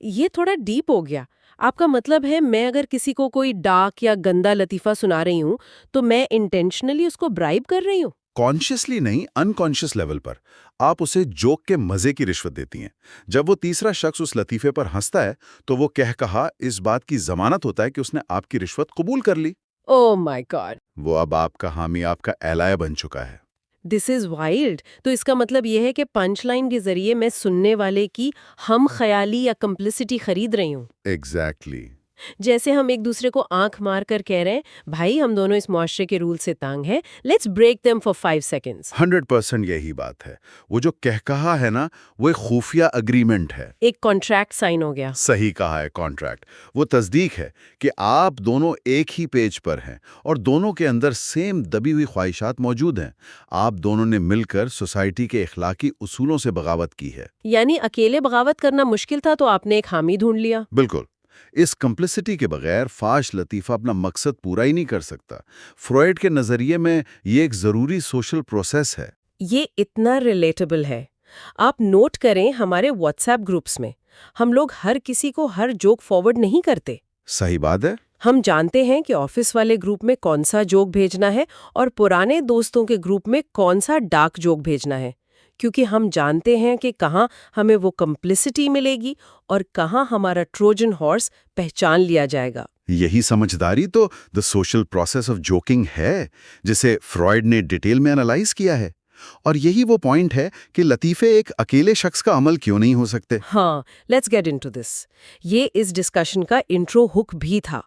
یہ تھوڑا ڈیپ ہو گیا. آپ کا مطلب ہے میں اگر کسی کو کوئی ڈارک یا گندا لطیفہ سنا رہی ہوں تو میں انٹینشنلی اس کو برائب کر رہی ہوں؟ کانشیسلی نہیں, انکانشیس لیول پر. آپ اسے جوک کے مزے کی رشوت دیتی ہیں. جب وہ تیسرا شخص اس لطیفے پر ہنستا ہے تو وہ کہا اس بات کی ضمانت ہوتا ہے کہ اس نے آپ کی رشوت قبول کر لی. اوہ مائی گاڈ. وہ اب آپ کا حامی, آپ کا ایلائے بن چکا ہے. دس از وائلڈ. تو اس کا مطلب یہ ہے کہ پنچ لائن کے ذریعے میں سننے والے کی ہم خیالی یا کمپلسٹی خرید رہی ہوں. ایگزیکٹلی. جیسے ہم ایک دوسرے کو آنکھ مار کر کہہ رہے ہیں بھائی ہم دونوں اس معاشرے کے رول سے تانگ ہیں, let's break them for 5 seconds. 100% یہی بات ہے. وہ جو کہا ہے نا, وہ ایک خفیہ اگریمنٹ ہے. ایک کانٹریکٹ سائن ہو گیا. صحیح کہا ہے, کانٹریکٹ. وہ تصدیق ہے کہ آپ دونوں ایک ہی پیج پر ہیں اور دونوں کے اندر سیم دبی ہوئی خواہشات موجود ہیں. آپ دونوں نے مل کر سوسائٹی کے اخلاقی اصولوں سے بغاوت کی ہے. یعنی اکیلے بغاوت کرنا مشکل تھا تو آپ نے ایک حامی ڈھونڈ لیا. بالکل. اس کمپلسٹی کے بغیر فحش لطیفہ اپنا مقصد پورا ہی نہیں کر سکتا. فرائیڈ کے نظریے میں یہ ایک ضروری سوشل پروسیس ہے. یہ اتنا ریلیٹیبل ہے. آپ نوٹ کریں ہمارے واٹس ایپ گروپس میں ہم لوگ ہر کسی کو ہر جوک فارورڈ نہیں کرتے. صحیح بات ہے. ہم جانتے ہیں کہ آفس والے گروپ میں کون سا جوک بھیجنا ہے اور پرانے دوستوں کے گروپ میں کون سا ڈارک جوک بھیجنا ہے، کیونکہ ہم جانتے ہیں کہ کہاں ہمیں وہ کمپلسٹی ملے گی اور کہاں ہمارا ٹروجن ہارس پہچان لیا جائے گا۔ یہی سمجھداری تو the social process of joking ہے، جسے فرائڈ نے ڈیٹیل میں انالائز کیا ہے، اور یہی وہ پوائنٹ ہے کہ لطیفے ایک اکیلے شخص کا عمل کیوں نہیں ہو سکتے۔ ہاں، لیٹس گیٹ انٹو دس۔ یہ اس ڈسکشن کا انٹرو ہک بھی تھا۔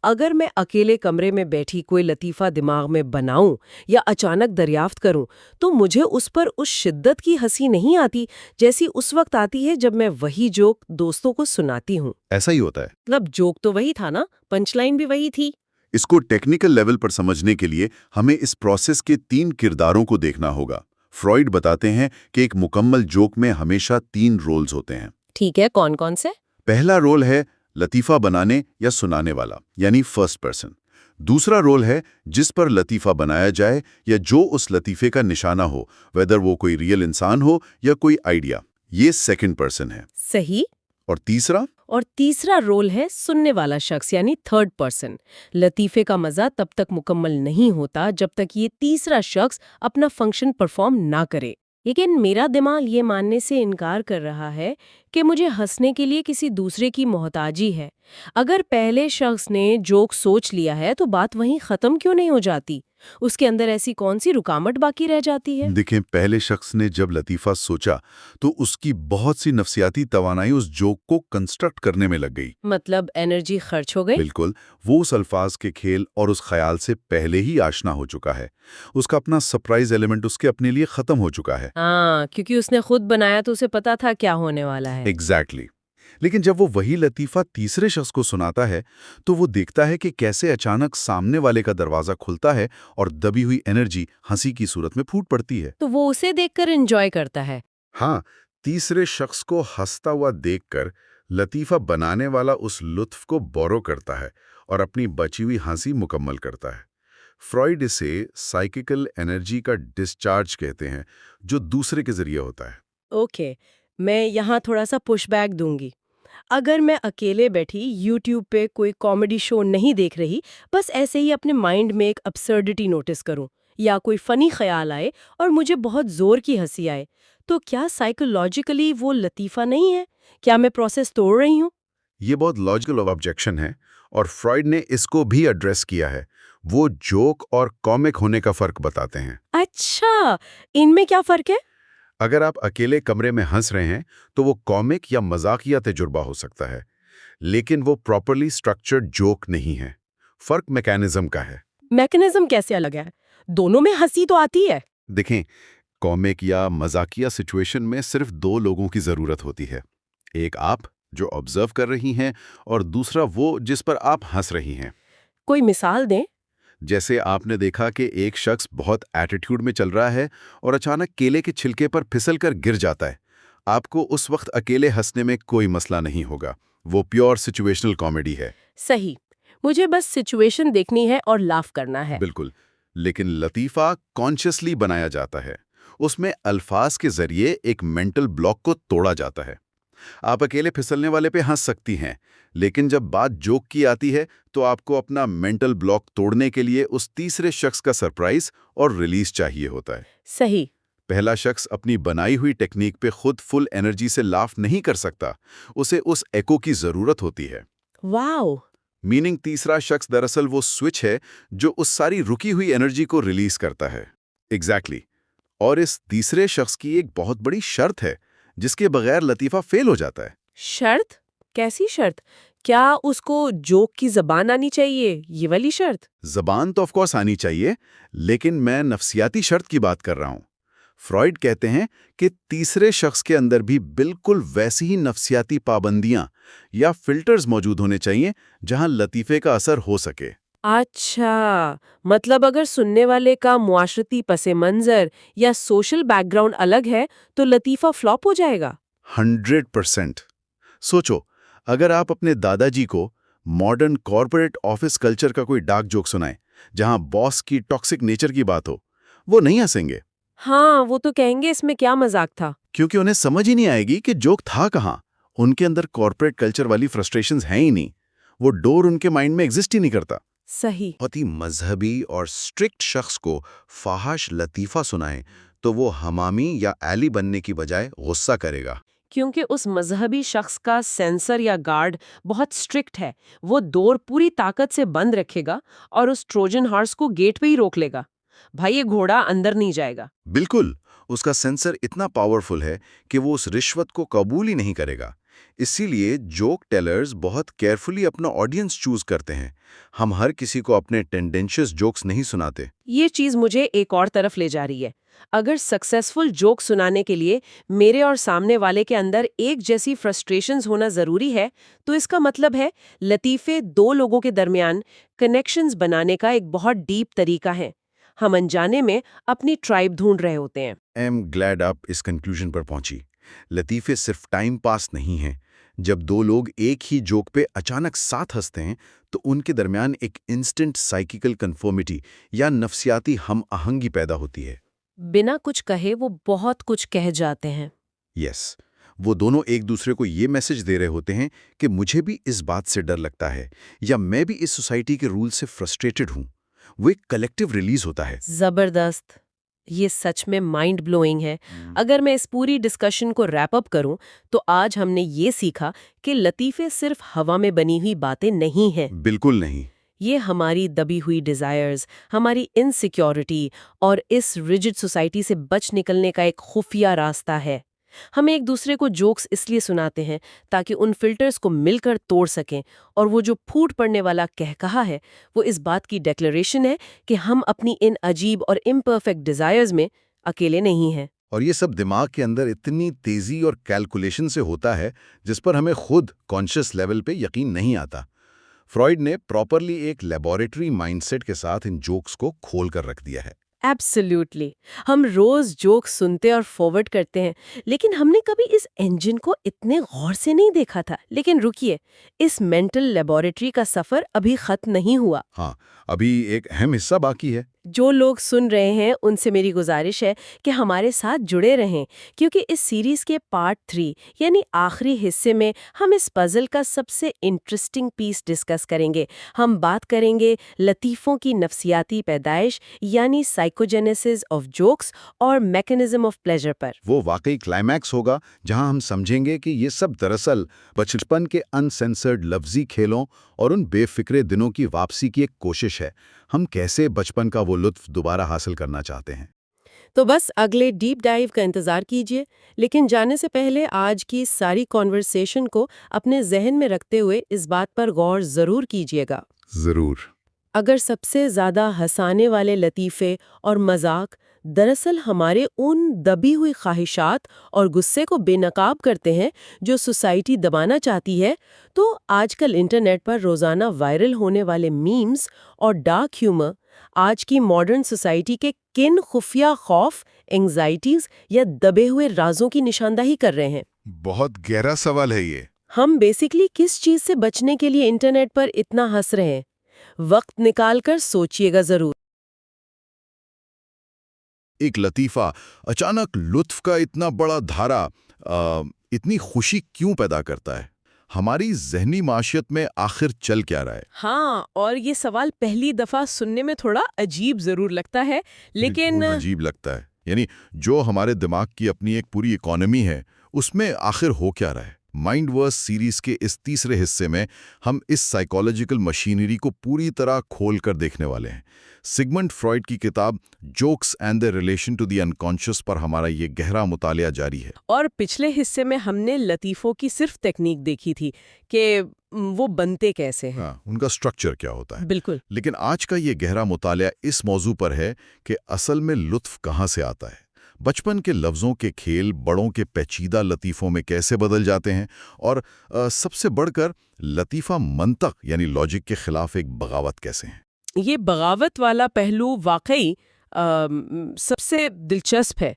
اگر میں اکیلے کمرے میں بیٹھی کوئی لطیفہ دماغ میں بناؤں یا اچانک دریافت کروں تو مجھے اس پر اس شدت کی ہنسی نہیں آتی جیسی اس وقت آتی ہے جب میں وہی جوک دوستوں کو سناتی ہوں۔ ایسا ہی ہوتا ہے۔ مطلب جوک تو وہی تھا نا، پنچ لائن بھی وہی تھی۔ اس کو ٹیکنیکل لیول پر سمجھنے کے لیے ہمیں اس پروسیس کے 3 کرداروں کو دیکھنا ہوگا۔ فرائڈ بتاتے ہیں کہ ایک مکمل جوک میں ہمیشہ 3 رولز ہوتے ہیں۔ ٹھیک ہے، کون کون سے؟ پہلا رول ہے لطیفہ بنانے یا سنانے والا، یعنی فرسٹ پرسن۔ دوسرا رول ہے جس پر لطیفہ بنایا جائے یا جو اس لطیفے کا نشانہ ہو، ویدر وہ کوئی ریئل انسان ہو یا کوئی آئیڈیا، یہ سیکنڈ پرسن ہے۔ صحیح۔ اور تیسرا رول ہے سننے والا شخص، یعنی تھرڈ پرسن۔ لطیفے کا مزہ تب تک مکمل نہیں ہوتا جب تک یہ تیسرا شخص اپنا فنکشن پرفارم نہ کرے۔ لیکن میرا دماغ یہ ماننے سے انکار کر رہا ہے کہ مجھے ہنسنے کے لیے کسی دوسرے کی محتاجی ہے۔ اگر پہلے شخص نے جوک سوچ لیا ہے تو بات وہیں ختم کیوں نہیں ہو جاتی؟ اس کے اندر ایسی کون سی رکاوٹ باقی رہ جاتی ہے؟ دیکھیں، پہلے شخص نے جب لطیفہ سوچا تو اس کی بہت سی نفسیاتی توانائی اس جوک کو کنسٹرکٹ کرنے میں لگ گئی۔ مطلب انرجی خرچ ہو گئی؟ بالکل، وہ اس الفاظ کے کھیل اور اس خیال سے پہلے ہی آشنا ہو چکا ہے۔ اس کا اپنا سرپرائز ایلیمنٹ اس کے اپنے لیے ختم ہو چکا ہے۔ ہاں، کیونکہ اس نے خود بنایا تو اسے پتا تھا کیا ہونے والا ہے۔ ایگزیکٹلی۔ لیکن جب وہ وہی لطیفہ تیسرے شخص کو سناتا ہے تو وہ دیکھتا ہے کہ کیسے اچانک سامنے والے کا دروازہ کھلتا ہے اور دبی ہوئی انرجی ہنسی کی صورت میں پھوٹ پڑتی ہے۔ تو وہ اسے دیکھ کر انجوائے کرتا ہے۔ ہاں، تیسرے شخص کو ہنستا ہوا دیکھ کر لطیفہ بنانے والا اس لطف کو بورو کرتا ہے اور اپنی بچی ہوئی ہنسی مکمل کرتا ہے۔ فرائڈ اسے سائیکیکل انرجی کا ڈسچارج کہتے ہیں، جو دوسرے کے ذریعے ہوتا ہے۔ اوکے، میں یہاں تھوڑا سا پش بیک دوں گی۔ اگر میں اکیلے بیٹھی یوٹیوب پہ کوئی کامیڈی شو نہیں دیکھ رہی، بس ایسے ہی اپنے مائنڈ میں ایک ابسرڈٹی نوٹس کروں یا کوئی فنی خیال آئے اور مجھے بہت زور کی ہنسی آئے، تو کیا سائیکولوجیکلی وہ لطیفہ نہیں ہے؟ کیا میں پروسیس توڑ رہی ہوں؟ یہ بہت لاجیکل آبجیکشن ہے، اور فرائڈ نے اس کو بھی ایڈریس کیا ہے۔ وہ جوک اور کامک ہونے کا فرق بتاتے ہیں۔ اچھا، ان میں کیا فرق ہے؟ اگر آپ اکیلے کمرے میں ہنس رہے ہیں تو وہ کامک یا مذاقیہ تجربہ ہو سکتا ہے، لیکن وہ پراپرلی سٹرکچرڈ جوک نہیں ہے۔ فرق میکینزم کا ہے۔ میکنزم کیسے الگ ہے؟ دونوں میں ہنسی تو آتی ہے۔ دیکھیں، کامک یا مذاقیہ سچویشن میں صرف 2 لوگوں کی ضرورت ہوتی ہے، ایک آپ جو آبزرو کر رہی ہیں اور دوسرا وہ جس پر آپ ہنس رہی ہیں۔ کوئی مثال دیں؟ جیسے آپ نے دیکھا کہ ایک شخص بہت ایٹیٹیوڈ میں چل رہا ہے اور اچانک کیلے کے چھلکے پر پھسل کر گر جاتا ہے۔ آپ کو اس وقت اکیلے ہنسنے میں کوئی مسئلہ نہیں ہوگا، وہ پیور سچویشنل کامیڈی ہے۔ صحیح، مجھے بس سچویشن دیکھنی ہے اور لاف کرنا ہے۔ بالکل، لیکن لطیفہ کانشیسلی بنایا جاتا ہے۔ اس میں الفاظ کے ذریعے ایک مینٹل بلاک کو توڑا جاتا ہے۔ آپ اکیلے پھسلنے والے پہ ہنس سکتی ہیں، لیکن جب بات جوک کی آتی ہے تو آپ کو اپنا مینٹل بلاک توڑنے کے لیے اس تیسرے شخص کا سرپرائز اور ریلیز چاہیے ہوتا ہے۔ صحیح۔ پہلا شخص اپنی بنائی ہوئی ٹیکنیک پہ خود فل انرجی سے لاف نہیں کر سکتا، اسے اس ایکو کی ضرورت ہوتی ہے۔ واو! میننگ تیسرا شخص دراصل وہ سوئچ ہے جو اس ساری رکی ہوئی انرجی کو ریلیز کرتا ہے۔ ایگزیکٹلی۔ اور اس تیسرے شخص کی ایک بہت بڑی شرط ہے جس کے بغیر لطیفہ فیل ہو جاتا ہے۔ شرط؟ کیسی شرط؟ کیا اس کو جوک کی زبان آنی چاہیے، یہ والی شرط؟ زبان تو آف کورس آنی چاہیے، لیکن میں نفسیاتی شرط کی بات کر رہا ہوں۔ فرائڈ کہتے ہیں کہ تیسرے شخص کے اندر بھی بالکل ویسی ہی نفسیاتی پابندیاں یا فلٹرز موجود ہونے چاہیے جہاں لطیفے کا اثر ہو سکے۔ اچھا، مطلب اگر سننے والے کا معاشرتی پس منظر یا سوشل بیک گراؤنڈ الگ ہے تو لطیفہ فلاپ ہو جائے گا؟ 100%۔ سوچو، اگر آپ اپنے دادا جی کو ماڈرن کارپوریٹ آفس کلچر کا کوئی ڈارک جوک سنائیں جہاں باس کی ٹاکسک نیچر کی بات ہو، وہ نہیں ہنسیں گے۔ ہاں، وہ تو کہیں گے اس میں کیا مذاق تھا، کیونکہ انہیں سمجھ ہی نہیں آئے گی کہ جوک تھا کہاں۔ ان کے اندر کارپوریٹ کلچر والی فرسٹریشنز ہیں ہی نہیں۔ وہ ڈور ان کے مائنڈ میں ایگزسٹ ہی نہیں کرتا۔ صحیح۔ بہت ہی مذہبی اور اسٹرکٹ شخص کو فحش لطیفہ سنائیں تو وہ حمامی یا ایلی بننے کی بجائے غصہ کرے گا۔ کیونکہ اس مذہبی شخص کا سینسر یا گارڈ بہت سٹرکٹ ہے، وہ ڈور پوری طاقت سے بند رکھے گا اور اس ٹروجن ہارس کو گیٹ پہ ہی روک لے گا۔ بھائی یہ گھوڑا اندر نہیں جائے گا۔ بالکل، اس کا سینسر اتنا پاورفل ہے کہ وہ اس رشوت کو قبول ہی نہیں کرے گا۔ اسی لیے جوک ٹیلرز بہت کیئرفلی اپنا آڈینس چوز کرتے ہیں۔ ہم ہر کسی کو اپنے ٹینڈنشیس جوکس نہیں سناتے۔ یہ چیز مجھے ایک اور طرف لے جا رہی ہے۔ اگر سکسیسفل جوک سنانے کے لیے میرے اور سامنے والے کے اندر ایک جیسی فرسٹریشنز ہونا ضروری ہے، تو اس کا مطلب ہے لطیفے دو لوگوں کے درمیان کنیکشنز بنانے کا ایک بہت ڈیپ طریقہ ہے۔ ہم انجانے میں اپنی ٹرائب ڈھونڈ رہے ہوتے ہیں۔ ایم گلیڈ آپ اس کنکلوژن پر پہنچی۔ لطیفے صرف ٹائم پاس نہیں ہیں۔ جب دو لوگ ایک ہی جوک پہ اچانک ساتھ ہنستے ہیں تو ان کے درمیان ایک انسٹنٹ سائیکیکل کنفرمیٹی یا نفسیاتی ہم آہنگی پیدا ہوتی ہے۔ بنا کچھ کہے وہ بہت کچھ کہہ جاتے ہیں۔ یس، وہ دونوں ایک دوسرے کو یہ میسج دے رہے ہوتے ہیں کہ مجھے بھی اس بات سے ڈر لگتا ہے یا میں بھی اس سوسائٹی کے رول سے فرسٹریٹڈ ہوں۔ وہ ایک کلیکٹیو ریلیز ہوتا ہے۔ زبردست، یہ سچ میں مائنڈ بلوئنگ ہے۔ اگر میں اس پوری ڈسکشن کو ریپ اپ کروں تو آج ہم نے یہ سیکھا کہ لطیفے صرف ہوا میں بنی ہوئی باتیں نہیں ہیں۔ بالکل نہیں۔ یہ ہماری دبی ہوئی ڈیزائرز، ہماری انسیکیورٹی اور اس ریجڈ سوسائٹی سے بچ نکلنے کا ایک خفیہ راستہ ہے۔ ہم ایک دوسرے کو جوکس اس لیے سناتے ہیں تاکہ ان فلٹرز کو مل کر توڑ سکیں، اور وہ جو پھوٹ پڑنے والا کہا ہے وہ اس بات کی ڈیکلریشن ہے کہ ہم اپنی ان عجیب اور امپرفیکٹ ڈیزائرز میں اکیلے نہیں ہیں۔ اور یہ سب دماغ کے اندر اتنی تیزی اور کیلکولیشن سے ہوتا ہے جس پر ہمیں خود کانشیس لیول پہ یقین نہیں آتا۔ فرائیڈ نے پراپرلی ایک لیبوریٹری مائنڈ سیٹ کے ساتھ ان جوکس کو کھول کر رکھ دیا ہے۔ ایبسلیوٹلی، ہم روز جوک سنتے اور فارورڈ کرتے ہیں، لیکن ہم نے کبھی اس انجن کو اتنے غور سے نہیں دیکھا تھا۔ لیکن رکیے، اس مینٹل لیبوریٹری کا سفر ابھی ختم نہیں ہوا۔ ہاں، ابھی ایک اہم حصہ باقی ہے۔ جو لوگ سن رہے ہیں ان سے میری گزارش ہے کہ ہمارے ساتھ جڑے رہیں، کیونکہ اس سیریز کے پارٹ 3 یعنی آخری حصے میں ہم اس پزل کا سب سے انٹرسٹنگ پیس ڈسکس کریں گے۔ ہم بات کریں گے لطیفوں کی نفسیاتی پیدائش یعنی سائیکوجینیسس آف جوکس اور میکینزم آف پلیجر پر۔ وہ واقعی کلائمیکس ہوگا جہاں ہم سمجھیں گے کہ یہ سب دراصل بچپن کے انسینسرڈ لفظی کھیلوں اور ان بے فکرے دنوں کی واپسی کی ایک کوشش ہے۔ ہم کیسے بچپن کا وہ لطف دوبارہ حاصل کرنا چاہتے ہیں۔ تو بس اگلے ڈیپ ڈائیو کا انتظار کیجیے، لیکن جانے سے پہلے آج کی ساری کانورسیشن کو اپنے ذہن میں رکھتے ہوئے اس بات پر غور ضرور کیجیے گا۔ ضرور۔ اگر سب سے زیادہ ہنسانے والے لطیفے اور مذاق دراصل ہمارے ان دبی ہوئی خواہشات اور غصے کو بے نقاب کرتے ہیں جو سوسائٹی دبانا چاہتی ہے، تو آج کل انٹرنیٹ پر روزانہ وائرل ہونے والے میمز اور ڈارک ہیومر آج کی ماڈرن سوسائٹی کے کن خفیہ خوف، انگزائٹیز یا دبے ہوئے رازوں کی نشاندہی کر رہے ہیں؟ بہت گہرا سوال ہے یہ۔ ہم بیسیکلی کس چیز سے بچنے کے لیے انٹرنیٹ پر اتنا ہنس رہے ہیں؟ وقت نکال کر سوچئے گا ضرور۔ ایک لطیفہ اچانک لطف کا اتنا بڑا دھارا اتنی خوشی کیوں پیدا کرتا ہے؟ ہماری ذہنی معاشیت میں آخر چل کیا رہا ہے؟ ہاں، اور یہ سوال پہلی دفعہ سننے میں تھوڑا عجیب ضرور لگتا ہے، لیکن بالکل عجیب لگتا ہے۔ یعنی جو ہمارے دماغ کی اپنی ایک پوری اکانومی ہے، اس میں آخر ہو کیا رہا ہے؟ مائنڈ ورس سیریز کے اس تیسرے حصے میں ہم اس سائیکالوجیکل مشینری کو پوری طرح کھول کر دیکھنے والے ہیں۔ سگمنڈ فرائیڈ کی کتاب jokes and the relation to the unconscious پر ہمارا یہ گہرا مطالعہ جاری ہے۔ اور پچھلے حصے میں ہم نے لطیفوں کی صرف تکنیک دیکھی تھی کہ وہ بنتے کیسے ہیں، ہاں، ان کا سٹرکچر کیا ہوتا ہے۔ بالکل۔ لیکن آج کا یہ گہرا مطالعہ اس موضوع پر ہے کہ اصل میں لطف کہاں سے آتا ہے۔ بچپن کے لفظوں کے کھیل بڑوں کے پیچیدہ لطیفوں میں کیسے بدل جاتے ہیں، اور سب سے بڑھ کر لطیفہ منطق یعنی لاجک کے خلاف ایک بغاوت کیسے ہیں۔ یہ بغاوت والا پہلو واقعی سب سے دلچسپ ہے،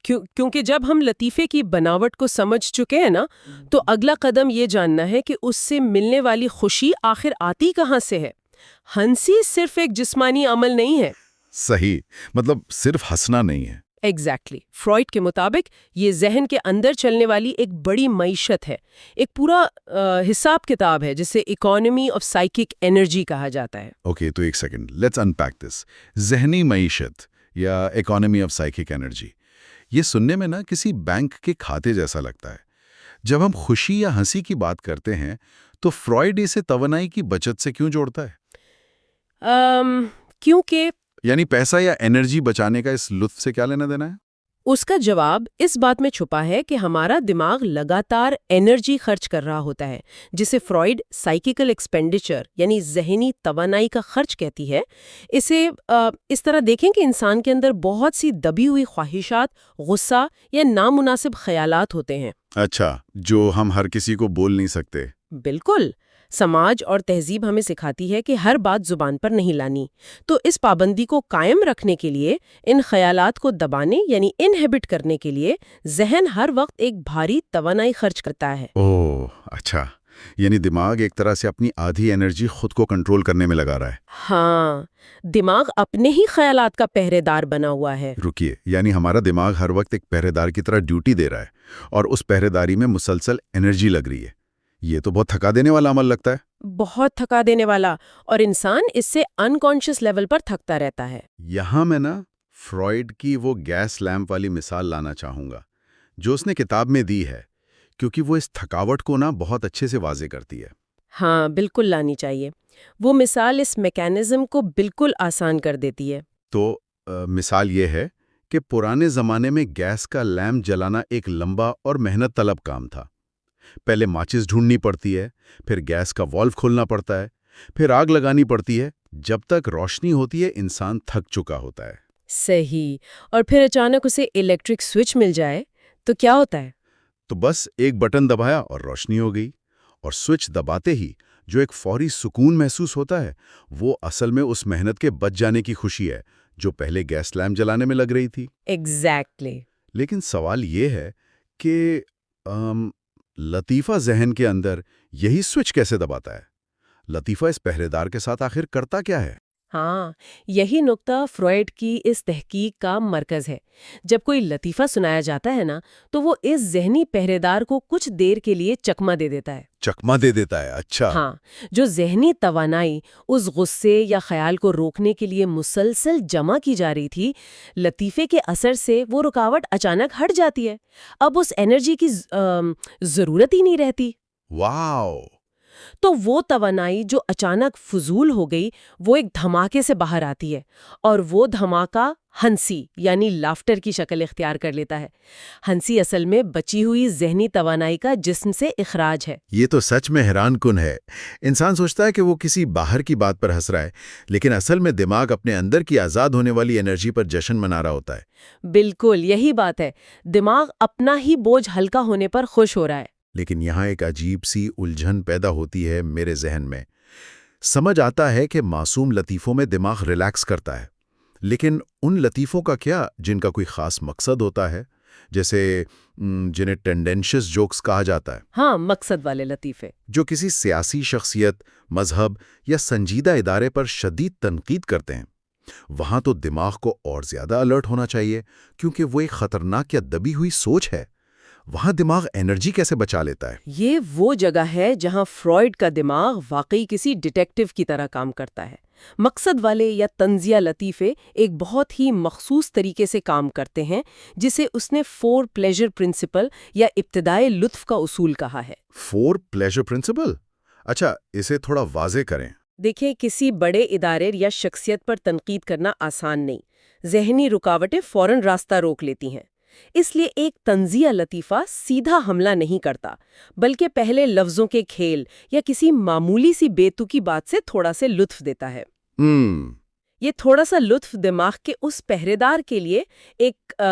کیونکہ جب ہم لطیفے کی بناوٹ کو سمجھ چکے ہیں نا، تو اگلا قدم یہ جاننا ہے کہ اس سے ملنے والی خوشی آخر آتی کہاں سے ہے۔ ہنسی صرف ایک جسمانی عمل نہیں ہے۔ صحیح، مطلب صرف ہنسنا نہیں ہے۔ ایگزیکٹلی فرائڈ کے مطابق یہ ذہن کے اندر چلنے والی ایک بڑی معیشت ہے، ایک پورا حساب کتاب ہے جسے اکانومی آف سائیکک انرجی کہا جاتا ہے۔ اوکے، تو ایک سیکنڈ، لیٹس انپیک دس۔ ذہنی معیشت یا اکانومی آف سائیکک انرجی، یہ سننے میں نا کسی بینک کے کھاتے جیسا لگتا ہے۔ جب ہم خوشی یا ہنسی کی بات کرتے ہیں تو فرائڈ اسے توانائی کی بچت سے کیوں جوڑتا ہے؟ کیونکہ یعنی پیسہ یا انرجی بچانے کا اس لطف سے کیا لینا دینا ہے؟ اس کا جواب اس بات میں چھپا ہے کہ ہمارا دماغ لگاتار انرجی خرچ کر رہا ہوتا ہے، جسے فرائڈ سائیکیکل ایکسپینڈیچر یعنی ذہنی توانائی کا خرچ کہتی ہے۔ اسے اس طرح دیکھیں کہ انسان کے اندر بہت سی دبی ہوئی خواہشات، غصہ یا نامناسب خیالات ہوتے ہیں۔ اچھا، جو ہم ہر کسی کو بول نہیں سکتے۔ بالکل، سماج اور تہذیب ہمیں سکھاتی ہے کہ ہر بات زبان پر نہیں لانی، تو اس پابندی کو قائم رکھنے کے لیے، ان خیالات کو دبانے یعنی انہیبٹ کرنے کے لیے ذہن ہر وقت ایک بھاری توانائی خرچ کرتا ہے۔ اوہ، اچھا، یعنی دماغ ایک طرح سے اپنی آدھی انرجی خود کو کنٹرول کرنے میں لگا رہا ہے۔ ہاں، دماغ اپنے ہی خیالات کا پہرے دار بنا ہوا ہے۔ رکیے، یعنی ہمارا دماغ ہر وقت ایک پہرے دار کی طرح ڈیوٹی دے رہا ہے اور اس پہرے داری میں مسلسل انرجی لگ رہی ہے۔ یہ تو بہت تھکا دینے والا عمل لگتا ہے۔ بہت تھکا دینے والا، اور انسان اس سے انکانشیس لیول پر تھکتا رہتا ہے۔ یہاں میں نا فرائڈ کی وہ گیس لیمپ والی مثال لانا چاہوں گا جو اس نے کتاب میں دی ہے، کیونکہ وہ اس تھکاوٹ کو نا بہت اچھے سے واضح کرتی ہے۔ ہاں، بالکل لانی چاہیے۔ وہ مثال اس میکینزم کو بالکل آسان کر دیتی ہے۔ تو مثال یہ ہے کہ پرانے زمانے میں گیس کا لیمپ جلانا ایک لمبا اور محنت طلب کام تھا۔ پہلے ماچس ڈھونڈنی پڑتی ہے، پھر گیس کا والو کھولنا پڑتا ہے، پھر آگ لگانی پڑتی ہے۔ جب تک روشنی ہوتی ہے انسان تھک چکا ہوتا ہے۔ صحیح، اور پھر اچانک اسے الیکٹرک سوئچ مل جائے تو کیا ہوتا ہے؟ تو بس ایک بٹن دبایا اور روشنی ہو گئی، اور سوئچ دباتے ہی جو ایک فوری سکون محسوس ہوتا ہے وہ اصل میں اس محنت کے بچ جانے کی خوشی ہے جو پہلے گیس لیمپ جلانے میں لگ رہی تھی۔ ایگزیکٹلی۔ لیکن سوال یہ ہے کہ لطیفہ ذہن کے اندر یہی سوئچ کیسے دباتا ہے؟ لطیفہ اس پہرے دار کے ساتھ آخر کرتا کیا ہے؟ ہاں، یہی نقطہ فرائڈ کی اس تحقیق کا مرکز ہے۔ جب کوئی لطیفہ سنایا جاتا ہے نا، تو وہ اس ذہنی پہرے دار کو کچھ دیر کے لیے چکمہ دے دیتا ہے۔ چکمہ دے دیتا ہے، اچھا۔ ہاں، جو ذہنی توانائی اس غصے یا خیال کو روکنے کے لیے مسلسل جمع کی جا رہی تھی، لطیفے کے اثر سے وہ رکاوٹ اچانک ہٹ جاتی ہے۔ اب اس انرجی کی ضرورت ہی نہیں رہتی۔ واو! تو وہ توانائی جو اچانک فضول ہو گئی، وہ ایک دھماکے سے باہر آتی ہے، اور وہ دھماکہ ہنسی یعنی لافٹر کی شکل اختیار کر لیتا ہے۔ ہنسی اصل میں بچی ہوئی ذہنی توانائی کا جسم سے اخراج ہے۔ یہ تو سچ میں حیران کن ہے۔ انسان سوچتا ہے کہ وہ کسی باہر کی بات پر ہنس رہا ہے، لیکن اصل میں دماغ اپنے اندر کی آزاد ہونے والی انرجی پر جشن منا رہا ہوتا ہے۔ بالکل یہی بات ہے، دماغ اپنا ہی بوجھ ہلکا ہونے پر خوش ہو رہا ہے۔ لیکن یہاں ایک عجیب سی الجھن پیدا ہوتی ہے میرے ذہن میں۔ سمجھ آتا ہے کہ معصوم لطیفوں میں دماغ ریلیکس کرتا ہے، لیکن ان لطیفوں کا کیا جن کا کوئی خاص مقصد ہوتا ہے، جیسے جنہیں ٹینڈنشس جوکس کہا جاتا ہے؟ ہاں، مقصد والے لطیفے۔ جو کسی سیاسی شخصیت، مذہب یا سنجیدہ ادارے پر شدید تنقید کرتے ہیں۔ وہاں تو دماغ کو اور زیادہ الرٹ ہونا چاہیے، کیونکہ وہ ایک خطرناک یا دبی ہوئی سوچ ہے۔ وہاں دماغ انرجی کیسے بچا لیتا ہے؟ یہ وہ جگہ ہے جہاں فرائڈ کا دماغ واقعی کسی ڈیٹیکٹیو کی طرح کام کرتا ہے۔ مقصد والے یا طنزیہ لطیفے ایک بہت ہی مخصوص طریقے سے کام کرتے ہیں، جسے اس نے 4 پلیجر پرنسپل یا ابتدائے لطف کا اصول کہا ہے۔ 4 پلیجر پرنسپل؟ اچھا، اسے تھوڑا واضح کریں۔ دیکھیں، کسی بڑے ادارے یا شخصیت پر تنقید کرنا آسان نہیں۔ ذہنی رکاوٹیں فوراً راستہ روک لیتی ہیں۔ اس لیے ایک طنزیہ لطیفہ سیدھا حملہ نہیں کرتا، بلکہ پہلے لفظوں کے کھیل یا کسی معمولی سی بے تکی بات سے تھوڑا سے لطف دیتا ہے۔ یہ تھوڑا سا لطف دماغ کے اس پہرے دار کے لیے ایک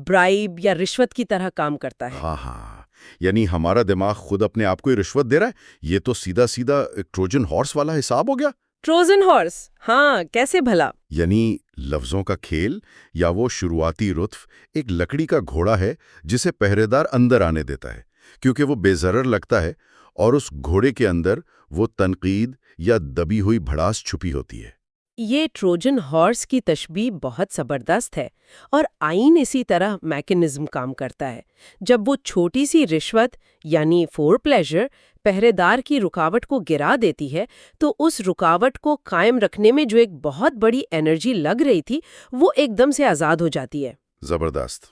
برائب یا رشوت کی طرح کام کرتا ہے۔ ہاں، یعنی ہمارا دماغ خود اپنے آپ کو ہی رشوت دے رہا ہے۔ یہ تو سیدھا سیدھا ٹروجن ہارس والا حساب ہو گیا۔ Trojan horse? ہاں، کیسے بھلا؟ یعنی لفظوں کا کھیل یا وہ شروعاتی لطف ایک لکڑی کا گھوڑا ہے جسے پہرے دار اندر آنے دیتا ہے، کیونکہ وہ بے ضرر لگتا ہے، اور اس گھوڑے کے اندر وہ تنقید یا دبی ہوئی بھڑاس چھپی ہوتی ہے۔ یہ ٹروجن ہارس کی تشبیہ بہت زبردست ہے، اور آئین اسی طرح میکانزم کام کرتا ہے۔ جب وہ چھوٹی سی رشوت یعنی فور پلیجر پہرے دار کی رکاوٹ کو گرا دیتی ہے، تو اس رکاوٹ کو قائم رکھنے میں جو ایک بہت بڑی انرجی لگ رہی تھی وہ ایک دم سے آزاد ہو جاتی ہے۔ زبردست۔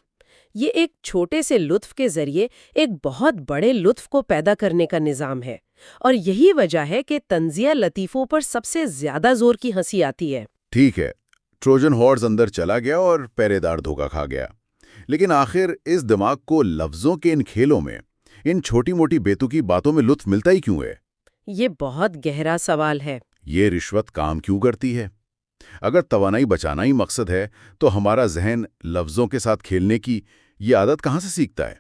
یہ ایک چھوٹے سے لطف کے ذریعے ایک بہت بڑے لطف کو پیدا کرنے کا نظام ہے، اور یہی وجہ ہے کہ تنزیہ لطیفوں پر سب سے زیادہ زور کی ہنسی آتی ہے۔ ٹھیک ہے، ٹروجن ہارس اندر چلا گیا اور پہرے دار دھوکا کھا گیا، لیکن آخر اس دماغ کو لفظوں کے ان کھیلوں میں، ان چھوٹی موٹی بیتوکی باتوں میں لطف ملتا ہی کیوں ہے؟ یہ بہت گہرا سوال ہے۔ یہ رشوت کام کیوں کرتی ہے؟ اگر توانائی بچانا ہی مقصد ہے تو ہمارا ذہن لفظوں کے ساتھ کھیلنے کی یہ عادت کہاں سے سیکھتا ہے؟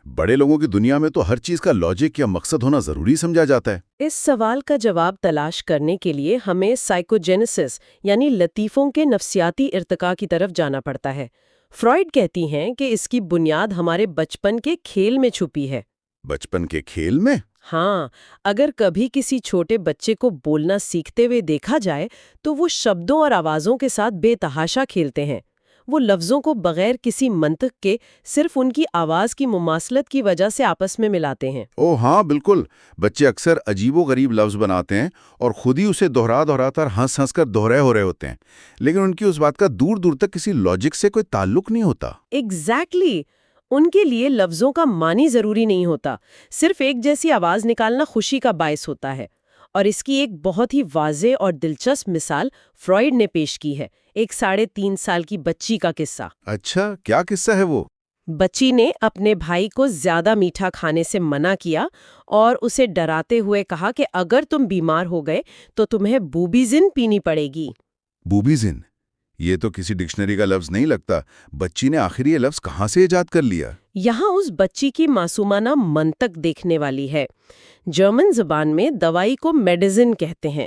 بڑے لوگوں کی دنیا میں تو ہر چیز کا لاجک یا مقصد ہونا ضروری سمجھا جاتا ہے۔ اس سوال کا جواب تلاش کرنے کے لیے ہمیں سائیکوجینیسس یعنی لطیفوں کے نفسیاتی ارتقاء کی طرف جانا پڑتا ہے۔ فرائڈ کہتی ہیں کہ اس کی بنیاد ہمارے بچپن کے کھیل میں چھپی ہے۔ بچپن کے کھیل میں؟ ہاں، اگر کبھی کسی چھوٹے بچے کو بولنا سیکھتے ہوئے دیکھا جائے تو وہ شبدوں اور آوازوں کے ساتھ بے تحاشا کھیلتے ہیں۔ وہ لفظوں کو بغیر کسی منطق کے صرف ان کی آواز کی مماثلت کی وجہ سے آپس میں ملاتے ہیں۔ او ہاں بالکل، بچے اکثر عجیب و غریب لفظ بناتے ہیں اور خود ہی اسے دہرا کر ہنس ہنس کر دوہرے ہو رہے ہوتے ہیں، لیکن ان کی اس بات کا دور دور تک کسی لاجک سے کوئی تعلق نہیں ہوتا۔ ایگزیکٹلی، ان کے لیے لفظوں کا معنی ضروری نہیں ہوتا، صرف ایک جیسی آواز نکالنا خوشی کا باعث ہوتا ہے۔ اور اس کی ایک بہت ہی واضح اور دلچسپ مثال فرائڈ نے پیش کی ہے، ایک 3.5 سال کی بچی کا قصہ۔ اچھا، کیا قصہ ہے وہ؟ بچی نے اپنے بھائی کو زیادہ میٹھا کھانے سے منع کیا اور اسے ڈراتے ہوئے کہا کہ اگر تم بیمار ہو گئے تو تمہیں بوبیزن پینی پڑے گی۔ بوبیزن؟ یہ تو کسی ڈکشنری کا لفظ نہیں لگتا۔ بچی نے آخر یہ لفظ کہاں سے ایجاد کر لیا؟ یہاں اس بچی کی معصومانہ منطق دیکھنے والی ہے۔ جرمن زبان میں دوائی کو میڈیزن کہتے ہیں۔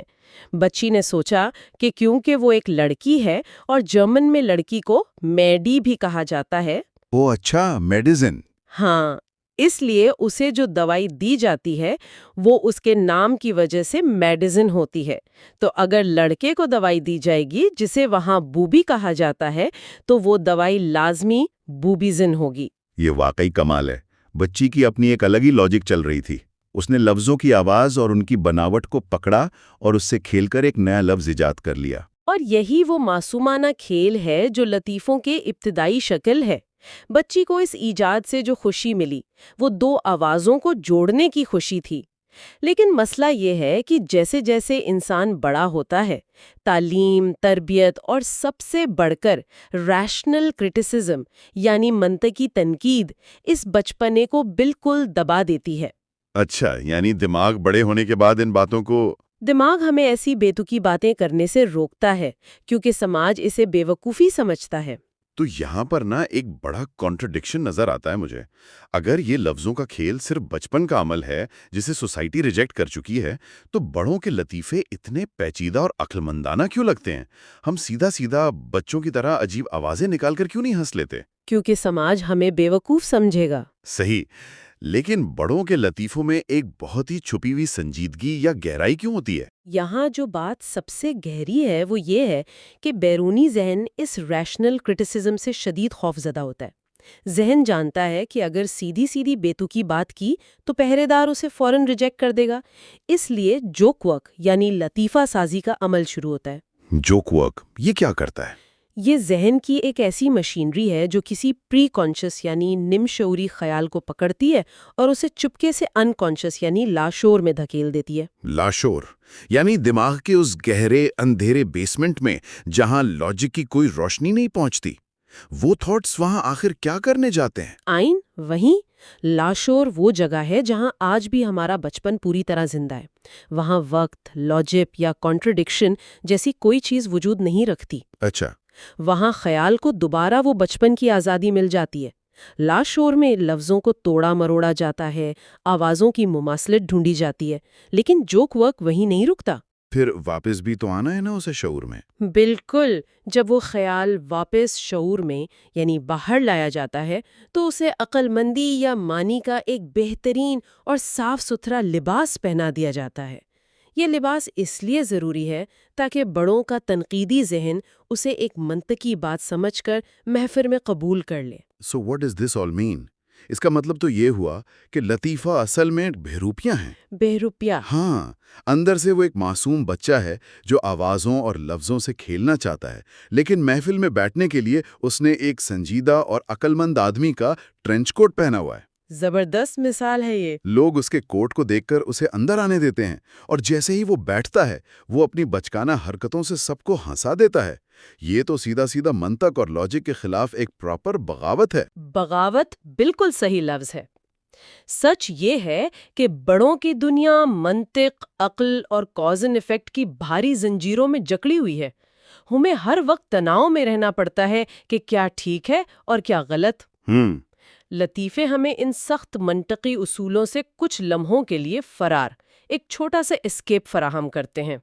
بچی نے سوچا کہ کیونکہ وہ ایک لڑکی ہے اور جرمن میں لڑکی کو میڈی بھی کہا جاتا ہے، او اچھا، میڈیزن۔ ہاں، اس لیے اسے جو دوائی دی جاتی ہے وہ اس کے نام کی وجہ سے میڈیزن ہوتی ہے۔ تو اگر لڑکے کو دوائی دی جائے گی جسے وہاں بوبی کہا جاتا ہے تو وہ دوائی لازمی بوبیزن ہوگی۔ یہ واقعی کمال ہے۔ بچی کی اپنی ایک الگ ہی لاجک چل رہی تھی۔ اس نے لفظوں کی آواز اور ان کی بناوٹ کو پکڑا اور اس سے کھیل کر ایک نیا لفظ ایجاد کر لیا۔ اور یہی وہ معصومانہ کھیل ہے جو لطیفوں کے ابتدائی شکل ہے۔ بچی کو اس ایجاد سے جو خوشی ملی وہ 2 آوازوں کو جوڑنے کی خوشی تھی۔ لیکن مسئلہ یہ ہے کہ جیسے جیسے انسان بڑا ہوتا ہے، تعلیم، تربیت اور سب سے بڑھ کر ریشنل کرٹیسزم یعنی منطقی تنقید اس بچپنے کو بالکل دبا دیتی ہے۔ اچھا، یعنی دماغ بڑے ہونے کے بعد ان باتوں کو… دماغ ہمیں ایسی بیتوکی باتیں کرنے سے روکتا ہے کیونکہ سماج اسے بے وقوفی سمجھتا ہے۔ تو یہاں پر ایک بڑا کانٹرڈکشن نظر آتا ہے مجھے۔ اگر یہ لفظوں کا کھیل صرف بچپن کا عمل ہے جسے سوسائٹی ریجیکٹ کر چکی ہے، تو بڑوں کے لطیفے اتنے پیچیدہ اور عقل مندانہ کیوں لگتے ہیں؟ ہم سیدھا بچوں کی طرح عجیب آوازیں نکال کر کیوں نہیں ہنس لیتے؟ کیونکہ سماج ہمیں بے وقوف سمجھے گا۔ صحیح، لیکن بڑوں کے لطیفوں میں ایک بہت ہی چھپی ہوئی سنجیدگی یا گہرائی کیوں ہوتی ہے؟ یہاں جو بات سب سے گہری ہے وہ یہ ہے کہ بیرونی ذہن اس ریشنل کرٹیسزم سے شدید خوف زدہ ہوتا ہے۔ ذہن جانتا ہے کہ اگر سیدھی بیتوکی بات کی تو پہرے دار اسے فوراً ریجیکٹ کر دے گا، اس لیے جوک ورک یعنی لطیفہ سازی کا عمل شروع ہوتا ہے۔ جوک ورک یہ کیا کرتا ہے؟ یہ ذہن کی ایک ایسی مشینری ہے جو کسی پری کانشس یعنی نم شعوری خیال کو پکڑتی ہے اور اسے چپکے سے ان کانشس یعنی لاشعور میں دھکیل دیتی ہے۔ لاشعور یعنی دماغ کے اس گہرے اندھیرے بیسمنٹ میں جہاں لاجک کی کوئی روشنی نہیں پہنچتی۔ وہ تھاٹس وہاں آخر کیا کرنے جاتے ہیں؟ آئین وہیں لاشعور وہ جگہ ہے جہاں آج بھی ہمارا بچپن پوری طرح زندہ ہے۔ وہاں وقت، لاجک یا کانٹرڈکشن جیسی کوئی چیز وجود نہیں رکھتی۔ اچھا، وہاں خیال کو دوبارہ وہ بچپن کی آزادی مل جاتی ہے۔ لاشعور میں لفظوں کو توڑا مروڑا جاتا ہے، آوازوں کی مماثلت ڈھونڈی جاتی ہے، لیکن جوک ورک وہیں نہیں رکتا۔ پھر واپس بھی تو آنا ہے نا اسے شعور میں۔ بالکل، جب وہ خیال واپس شعور میں یعنی باہر لایا جاتا ہے تو اسے عقل مندی یا معنی کا ایک بہترین اور صاف ستھرا لباس پہنا دیا جاتا ہے۔ یہ لباس اس لیے ضروری ہے تاکہ بڑوں کا تنقیدی ذہن اسے ایک منطقی بات سمجھ کر محفر میں قبول کر لے۔ سو واٹ ڈز دس آل مین؟ اس کا مطلب تو یہ ہوا کہ لطیفہ اصل میں بہروپیاں ہیں۔ بہروپیہ۔ ہاں، اندر سے وہ ایک معصوم بچہ ہے جو آوازوں اور لفظوں سے کھیلنا چاہتا ہے، لیکن محفل میں بیٹھنے کے لیے اس نے ایک سنجیدہ اور عقلمند آدمی کا ٹرنچ کوٹ پہنا ہوا ہے۔ زبردست مثال ہے یہ۔ لوگ اس کے کوٹ کو دیکھ کر اسے اندر آنے دیتے ہیں، اور جیسے ہی وہ بیٹھتا ہے وہ اپنی بچکانہ حرکتوں سے سب کو ہنسا دیتا ہے۔ یہ تو سیدھا سیدھا منطق اور لاجک کے خلاف ایک پراپر بغاوت ہے۔ بغاوت بالکل صحیح لفظ ہے۔ سچ یہ ہے کہ بڑوں کی دنیا منطق، عقل اور کاز اینڈ ایفیکٹ کی بھاری زنجیروں میں جکڑی ہوئی ہے۔ ہمیں ہر وقت تناؤ میں رہنا پڑتا ہے کہ کیا ٹھیک ہے اور کیا غلط۔ لطیفے ہمیں ان سخت منطقی اصولوں سے کچھ لمحوں کے لیے فرار، ایک چھوٹا سا اسکیپ فراہم کرتے ہیں۔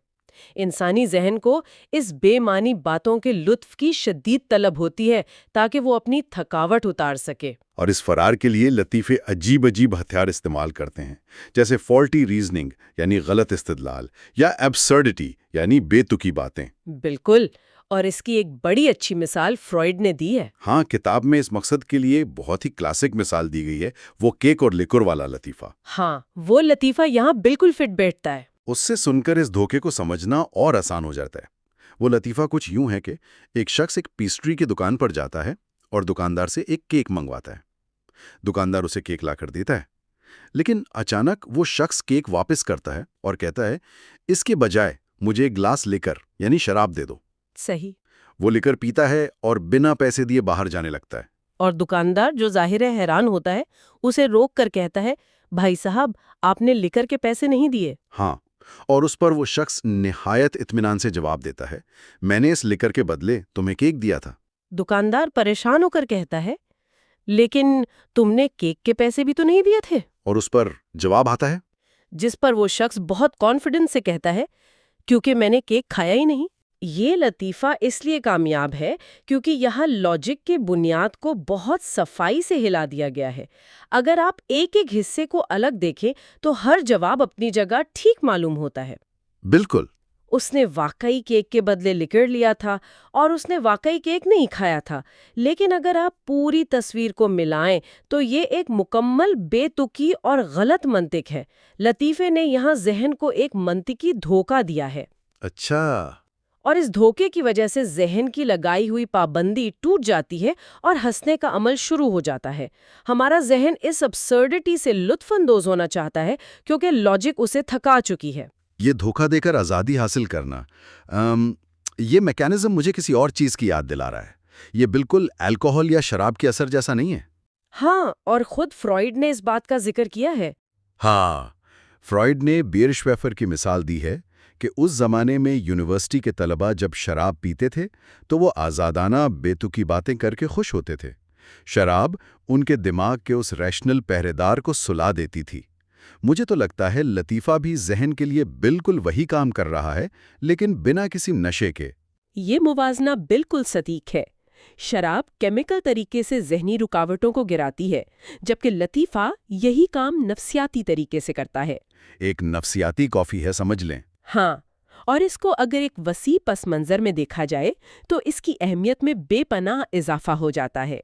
انسانی ذہن کو اس بے معنی باتوں کے لطف کی شدید طلب ہوتی ہے تاکہ وہ اپنی تھکاوٹ اتار سکے۔ اور اس فرار کے لیے لطیفے عجیب عجیب ہتھیار استعمال کرتے ہیں، جیسے فالٹی ریزننگ یعنی غلط استدلال، یا ایبسرڈٹی یعنی بے تکی باتیں۔ بالکل، اور اس کی ایک بڑی اچھی مثال فرائیڈ نے دی ہے۔ ہاں، کتاب میں اس مقصد کے لیے بہت ہی کلاسک مثال دی گئی ہے، وہ کیک اور لیکر والا لطیفہ۔ ہاں، وہ لطیفہ یہاں بالکل فٹ بیٹھتا ہے۔ اس سے سن کر اس دھوکے کو سمجھنا اور آسان ہو جاتا ہے۔ وہ لطیفہ کچھ یوں ہے کہ ایک شخص ایک پیسٹری کی دکان پر جاتا ہے اور دکاندار سے ایک کیک منگواتا ہے۔ دکاندار اسے کیک لا کر دیتا ہے، لیکن اچانک وہ شخص کیک واپس کرتا ہے اور کہتا ہے، اس کے بجائے مجھے ایک گلاس لیکر یعنی شراب دے دو۔ صحیح۔ وہ لیکر پیتا ہے اور بنا پیسے دیے باہر جانے لگتا ہے۔ اور دکاندار جو ظاہر ہے حیران ہوتا ہے، اسے روک کر کہتا ہے، بھائی صاحب آپ نے لیکر کے پیسے نہیں دیے۔ ہاں، اور اس پر وہ شخص نہایت اطمینان سے جواب دیتا ہے، میں نے اس لیکر کے بدلے تمہیں کیک دیا تھا۔ دکاندار پریشان ہو کر کہتا ہے، لیکن تم نے کیک کے پیسے بھی تو نہیں دیے تھے۔ اور اس پر جواب آتا ہے، جس پر وہ شخص بہت کانفیڈنس سے کہتا ہے، کیونکہ میں نے کیک کھایا ہی نہیں۔ یہ لطیفہ اس لیے کامیاب ہے کیونکہ یہاں لاجک کے بنیاد کو بہت صفائی سے ہلا دیا گیا ہے۔ اگر آپ ایک ایک حصے کو الگ دیکھیں تو ہر جواب اپنی جگہ ٹھیک معلوم ہوتا ہے۔ بالکل۔ اس نے واقعی کیک کے بدلے لیکر لیا تھا اور اس نے واقعی کیک نہیں کھایا تھا، لیکن اگر آپ پوری تصویر کو ملائیں تو یہ ایک مکمل بے تکی اور غلط منطق ہے۔ لطیفے نے یہاں ذہن کو ایک منطقی دھوکہ دیا ہے۔ اچھا۔ اور اس دھوکے کی وجہ سے ذہن کی لگائی ہوئی پابندی ٹوٹ جاتی ہے اور ہنسنے کا عمل شروع ہو جاتا ہے۔ ہمارا ذہن اس ابسرڈٹی سے لطف اندوز ہونا چاہتا ہے کیونکہ لاجک اسے تھکا چکی ہے۔ یہ دھوکہ دے کر آزادی حاصل کرنا، یہ میکینزم مجھے کسی اور چیز کی یاد دلا رہا ہے۔ یہ بالکل الکوہل یا شراب کے اثر جیسا نہیں ہے۔ ہاں، اور خود فرائیڈ نے اس بات کا ذکر کیا ہے۔ ہاں، فرائیڈ نے بیئرشویفر کی مثال دی ہے کہ اس زمانے میں یونیورسٹی کے طلباء جب شراب پیتے تھے تو وہ آزادانہ بے تکی باتیں کر کے خوش ہوتے تھے۔ شراب ان کے دماغ کے اس ریشنل پہرے دار کو سلا دیتی تھی۔ مجھے تو لگتا ہے لطیفہ بھی ذہن کے لیے بالکل وہی کام کر رہا ہے، لیکن بنا کسی نشے کے۔ یہ موازنہ بالکل سٹیک ہے۔ شراب کیمیکل طریقے سے ذہنی رکاوٹوں کو گراتی ہے، جبکہ لطیفہ یہی کام نفسیاتی طریقے سے کرتا ہے۔ ایک نفسیاتی کافی ہے، سمجھ لیں۔ ہاں، اور اس کو اگر ایک وسیع پس منظر میں دیکھا جائے تو اس کی اہمیت میں بے پناہ اضافہ ہو جاتا ہے،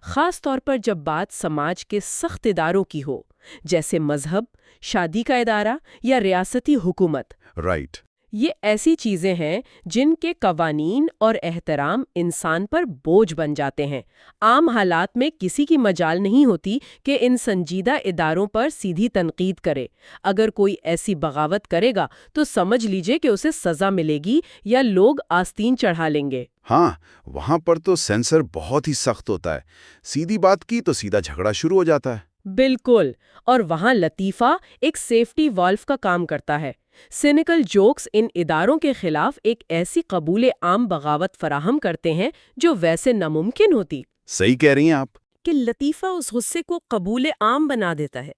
خاص طور پر جب بات سماج کے سخت اداروں کی ہو، جیسے مذہب، شادی کا ادارہ یا ریاستی حکومت۔ رائٹ۔ یہ ایسی چیزیں ہیں جن کے قوانین اور احترام انسان پر بوجھ بن جاتے ہیں۔ عام حالات میں کسی کی مجال نہیں ہوتی کہ ان سنجیدہ اداروں پر سیدھی تنقید کرے۔ اگر کوئی ایسی بغاوت کرے گا تو سمجھ لیجئے کہ اسے سزا ملے گی یا لوگ آستین چڑھا لیں گے۔ ہاں، وہاں پر تو سینسر بہت ہی سخت ہوتا ہے، سیدھی بات کی تو سیدھا جھگڑا شروع ہو جاتا ہے۔ بالکل، اور وہاں لطیفہ ایک سیفٹی والف کا کام کرتا ہے۔ سینیکل جوکس ان اداروں کے خلاف ایک ایسی قبول عام بغاوت فراہم کرتے ہیں جو ویسے ناممکن ہوتی۔ صحیح کہہ رہی ہیں آپ۔ کہ لطیفہ اس غصے کو قبول عام بنا دیتا ہے۔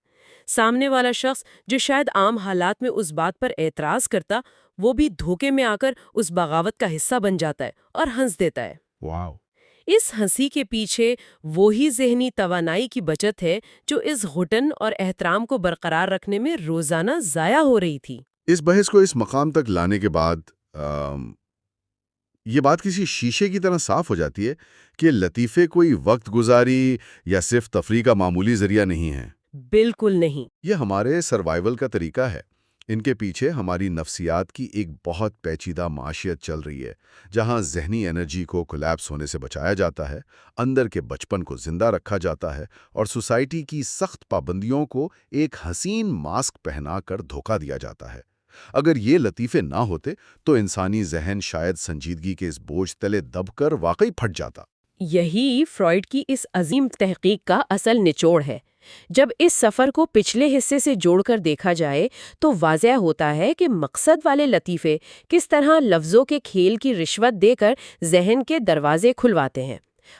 سامنے والا شخص جو شاید عام حالات میں اس بات پر اعتراض کرتا، وہ بھی دھوکے میں آ کر اس بغاوت کا حصہ بن جاتا ہے اور ہنس دیتا ہے۔ واو۔ اس ہنسی کے پیچھے وہی ذہنی توانائی کی بچت ہے جو اس گھٹن اور احترام کو برقرار رکھنے میں روزانہ ضائع ہو رہی تھی۔ اس بحث کو اس مقام تک لانے کے بعد یہ بات کسی شیشے کی طرح صاف ہو جاتی ہے کہ لطیفے کوئی وقت گزاری یا صرف تفریح کا معمولی ذریعہ نہیں ہیں۔ بالکل نہیں۔ یہ ہمارے سروائیول کا طریقہ ہے۔ ان کے پیچھے ہماری نفسیات کی ایک بہت پیچیدہ معاشیت چل رہی ہے، جہاں ذہنی انرجی کو کولیپس ہونے سے بچایا جاتا ہے، اندر کے بچپن کو زندہ رکھا جاتا ہے، اور سوسائٹی کی سخت پابندیوں کو ایک حسین ماسک پہنا کر دھوکہ دیا جاتا ہے۔ اگر یہ لطیفے نہ ہوتے تو انسانی ذہن شاید سنجیدگی کے اس بوجھ تلے دب کر واقعی پھٹ جاتا۔ یہی فرائیڈ کی اس عظیم تحقیق کا اصل نچوڑ ہے۔ جب اس سفر کو پچھلے حصے سے جوڑ کر دیکھا جائے تو واضح ہوتا ہے کہ مقصد والے لطیفے کس طرح لفظوں کے کھیل کی رشوت دے کر ذہن کے دروازے کھلواتے ہیں۔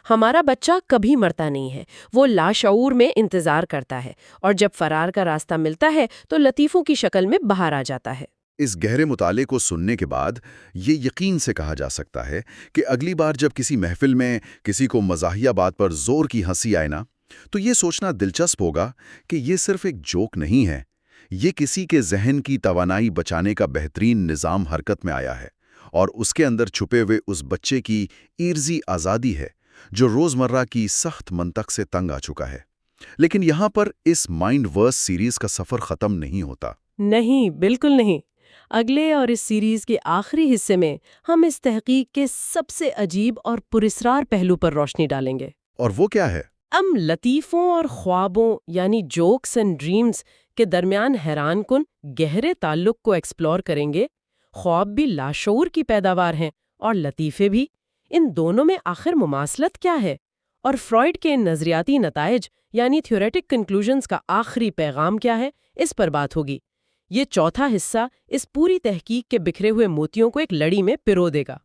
ہمارا بچہ کبھی مرتا نہیں ہے، وہ لاشعور میں انتظار کرتا ہے، اور جب فرار کا راستہ ملتا ہے تو لطیفوں کی شکل میں باہر آ جاتا ہے۔ اس گہرے مطالعے کو سننے کے بعد یہ یقین سے کہا جا سکتا ہے کہ اگلی بار جب کسی محفل میں کسی کو مزاحیہ بات پر زور کی ہنسی آئے نا، تو یہ سوچنا دلچسپ ہوگا کہ یہ صرف ایک جوک نہیں ہے، یہ کسی کے ذہن کی توانائی بچانے کا بہترین نظام حرکت میں آیا ہے، اور اس کے اندر چھپے ہوئے اس بچے کی عارضی آزادی ہے جو روزمرہ کی سخت منطق سے تنگ آ چکا ہے۔ لیکن یہاں پر اس مائنڈ ورس سیریز کا سفر ختم نہیں ہوتا۔ نہیں، بالکل نہیں۔ اگلے اور اس سیریز کے آخری حصے میں ہم اس تحقیق کے سب سے عجیب اور پراسرار پہلو پر روشنی ڈالیں گے۔ اور وہ کیا ہے؟ ہم لطیفوں اور خوابوں یعنی جوکس اینڈ ڈریمز کے درمیان حیران کن گہرے تعلق کو ایکسپلور کریں گے۔ خواب بھی لاشعور کی پیداوار ہیں اور لطیفے بھی۔ ان دونوں میں آخر مماثلت کیا ہے؟ اور فرائیڈ کے نظریاتی نتائج یعنی تھیوریٹک کنکلوژنز کا آخری پیغام کیا ہے، اس پر بات ہوگی۔ یہ چوتھا حصہ اس پوری تحقیق کے بکھرے ہوئے موتیوں کو ایک لڑی میں پرو دے گا۔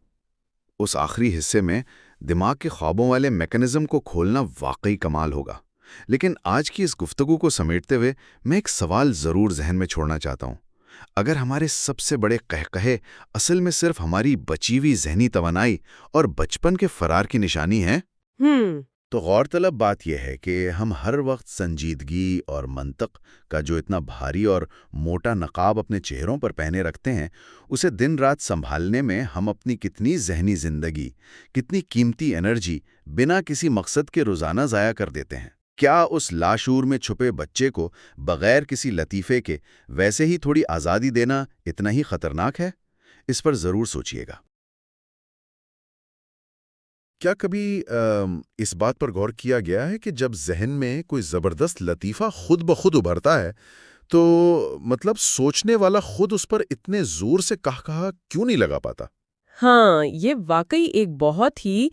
اس آخری حصے میں دماغ کے خوابوں والے میکانزم کو کھولنا واقعی کمال ہوگا۔ لیکن آج کی اس گفتگو کو سمیٹتے ہوئے میں ایک سوال ضرور ذہن میں چھوڑنا چاہتا ہوں۔ اگر ہمارے سب سے بڑے قہقہے اصل میں صرف ہماری بچی ہوئی ذہنی توانائی اور بچپن کے فرار کی نشانی ہے، تو غور طلب بات یہ ہے کہ ہم ہر وقت سنجیدگی اور منطق کا جو اتنا بھاری اور موٹا نقاب اپنے چہروں پر پہنے رکھتے ہیں، اسے دن رات سنبھالنے میں ہم اپنی کتنی ذہنی زندگی، کتنی قیمتی انرجی بنا کسی مقصد کے روزانہ ضائع کر دیتے ہیں۔ کیا اس لاشعور میں چھپے بچے کو بغیر کسی لطیفے کے ویسے ہی تھوڑی آزادی دینا اتنا ہی خطرناک ہے؟ اس پر ضرور سوچیے گا۔ کیا کبھی اس بات پر غور کیا گیا ہے کہ جب ذہن میں کوئی زبردست لطیفہ خود بخود ابھرتا ہے تو مطلب سوچنے والا خود اس پر اتنے زور سے کہا کیوں نہیں لگا پاتا؟ ہاں، یہ واقعی ایک بہت ہی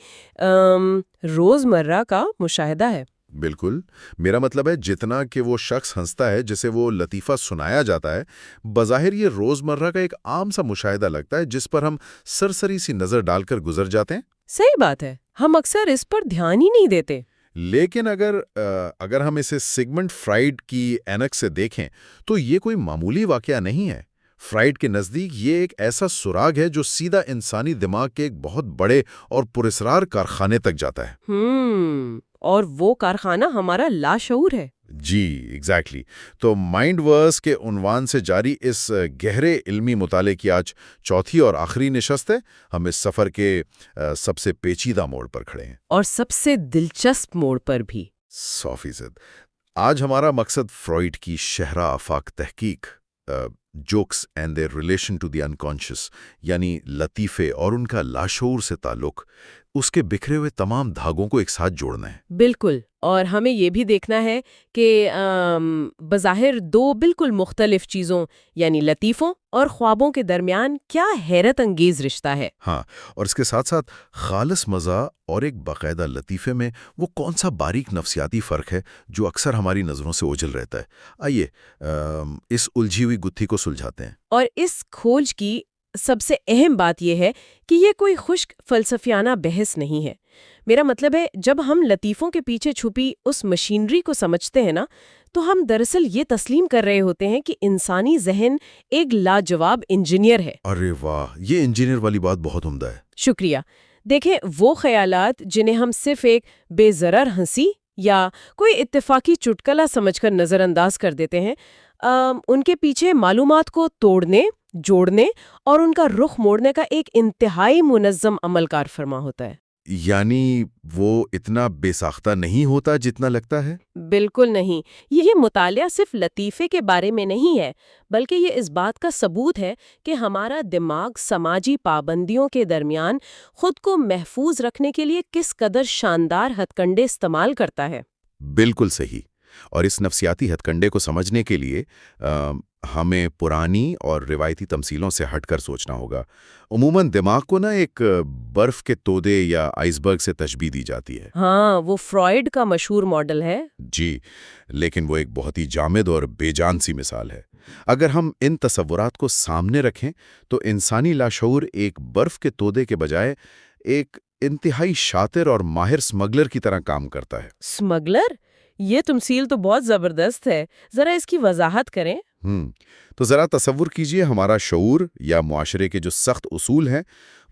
روزمرہ کا مشاہدہ ہے۔ بالکل، میرا مطلب ہے جتنا کہ وہ شخص ہنستا ہے جسے وہ لطیفہ سنایا جاتا ہے، بظاہر یہ روزمرہ کا ایک عام سا مشاہدہ لگتا ہے جس پر ہم سرسری سی نظر ڈال کر گزر جاتے ہیں۔ صحیح بات ہے، ہم اکثر اس پر دھیان ہی نہیں دیتے۔ لیکن اگر ہم اسے سیگمنٹ فرائیڈ کی اینک سے دیکھیں تو یہ کوئی معمولی واقعہ نہیں ہے۔ فرائیڈ کے نزدیک یہ ایک ایسا سراغ ہے جو سیدھا انسانی دماغ کے ایک بہت بڑے اور پراسرار کارخانے تک جاتا ہے۔ اور وہ کارخانہ ہمارا لاشعور ہے۔ جی، ایگزیکٹلی۔ تو مائنڈ ورس کے عنوان سے جاری اس گہرے علمی مطالعے کی آج چوتھی اور آخری نشست ہے۔ ہم اس سفر کے سب سے پیچیدہ موڑ پر کھڑے ہیں، اور سب سے دلچسپ موڑ پر بھی۔ 100%۔ آج ہمارا مقصد فرائیڈ کی شہرہ آفاق تحقیق، jokes and their relation to the unconscious, یعنی لطیفے اور ان کا لاشعور سے تعلق، اس کے بکھرے ہوئے تمام دھاگوں کو ایک ساتھ جوڑنا ہے۔ بالکل، اور ہمیں یہ بھی دیکھنا ہے کہ بظاہر دو بالکل مختلف چیزوں یعنی لطیفوں اور خوابوں کے درمیان کیا حیرت انگیز رشتہ ہے۔ ہاں، اور اس کے ساتھ ساتھ خالص مزہ اور ایک باقاعدہ لطیفے میں وہ کون سا باریک نفسیاتی فرق ہے جو اکثر ہماری نظروں سے اوجھل رہتا ہے۔ آئیے اس الجھی ہوئی گتھی کو سلجھاتے ہیں۔ اور اس کھوج کی سب سے اہم بات یہ ہے کہ یہ کوئی خشک فلسفیانہ بحث نہیں ہے۔ میرا مطلب ہے جب ہم لطیفوں کے پیچھے چھپی اس مشینری کو سمجھتے ہیں نا، تو ہم دراصل یہ تسلیم کر رہے ہوتے ہیں کہ انسانی ذہن ایک لاجواب انجینئر ہے۔ ارے واہ، یہ انجینئر والی بات بہت عمدہ ہے۔ شکریہ۔ دیکھیں، وہ خیالات جنہیں ہم صرف ایک بے ضرر ہنسی یا کوئی اتفاقی چٹکلا سمجھ کر نظر انداز کر دیتے ہیں، ان کے پیچھے معلومات کو توڑنے، جوڑنے اور ان کا رخ موڑنے کا ایک انتہائی منظم عمل کار فرما ہوتا ہے۔ یعنی وہ اتنا بے ساختہ نہیں ہوتا جتنا لگتا ہے؟ بالکل نہیں، یہ مطالعہ صرف لطیفے کے بارے میں نہیں ہے، بلکہ یہ اس بات کا ثبوت ہے کہ ہمارا دماغ سماجی پابندیوں کے درمیان خود کو محفوظ رکھنے کے لیے کس قدر شاندار ہتھ کنڈے استعمال کرتا ہے۔ بالکل صحیح۔ اور اس نفسیاتی ہتھ کنڈے کو سمجھنے کے لیے ہمیں پرانی اور روایتی تمثیلوں سے ہٹ کر سوچنا ہوگا۔ عموماً دماغ کو ایک برف کے تودے یا آئس برگ سے تشبیہ دی جاتی ہے۔ ہاں، وہ فرائیڈ کا مشہور ماڈل ہے۔ جی، لیکن وہ ایک بہت ہی جامد اور بے جان سی مثال ہے۔ اگر ہم ان تصورات کو سامنے رکھیں تو انسانی لاشعور ایک برف کے تودے کے بجائے ایک انتہائی شاطر اور ماہر اسمگلر کی طرح کام کرتا ہے۔ اسمگلر؟ یہ تمثیل تو بہت زبردست ہے، ذرا اس کی وضاحت کریں۔ تو ذرا تصور کیجئے ہمارا شعور یا معاشرے کے جو سخت اصول ہیں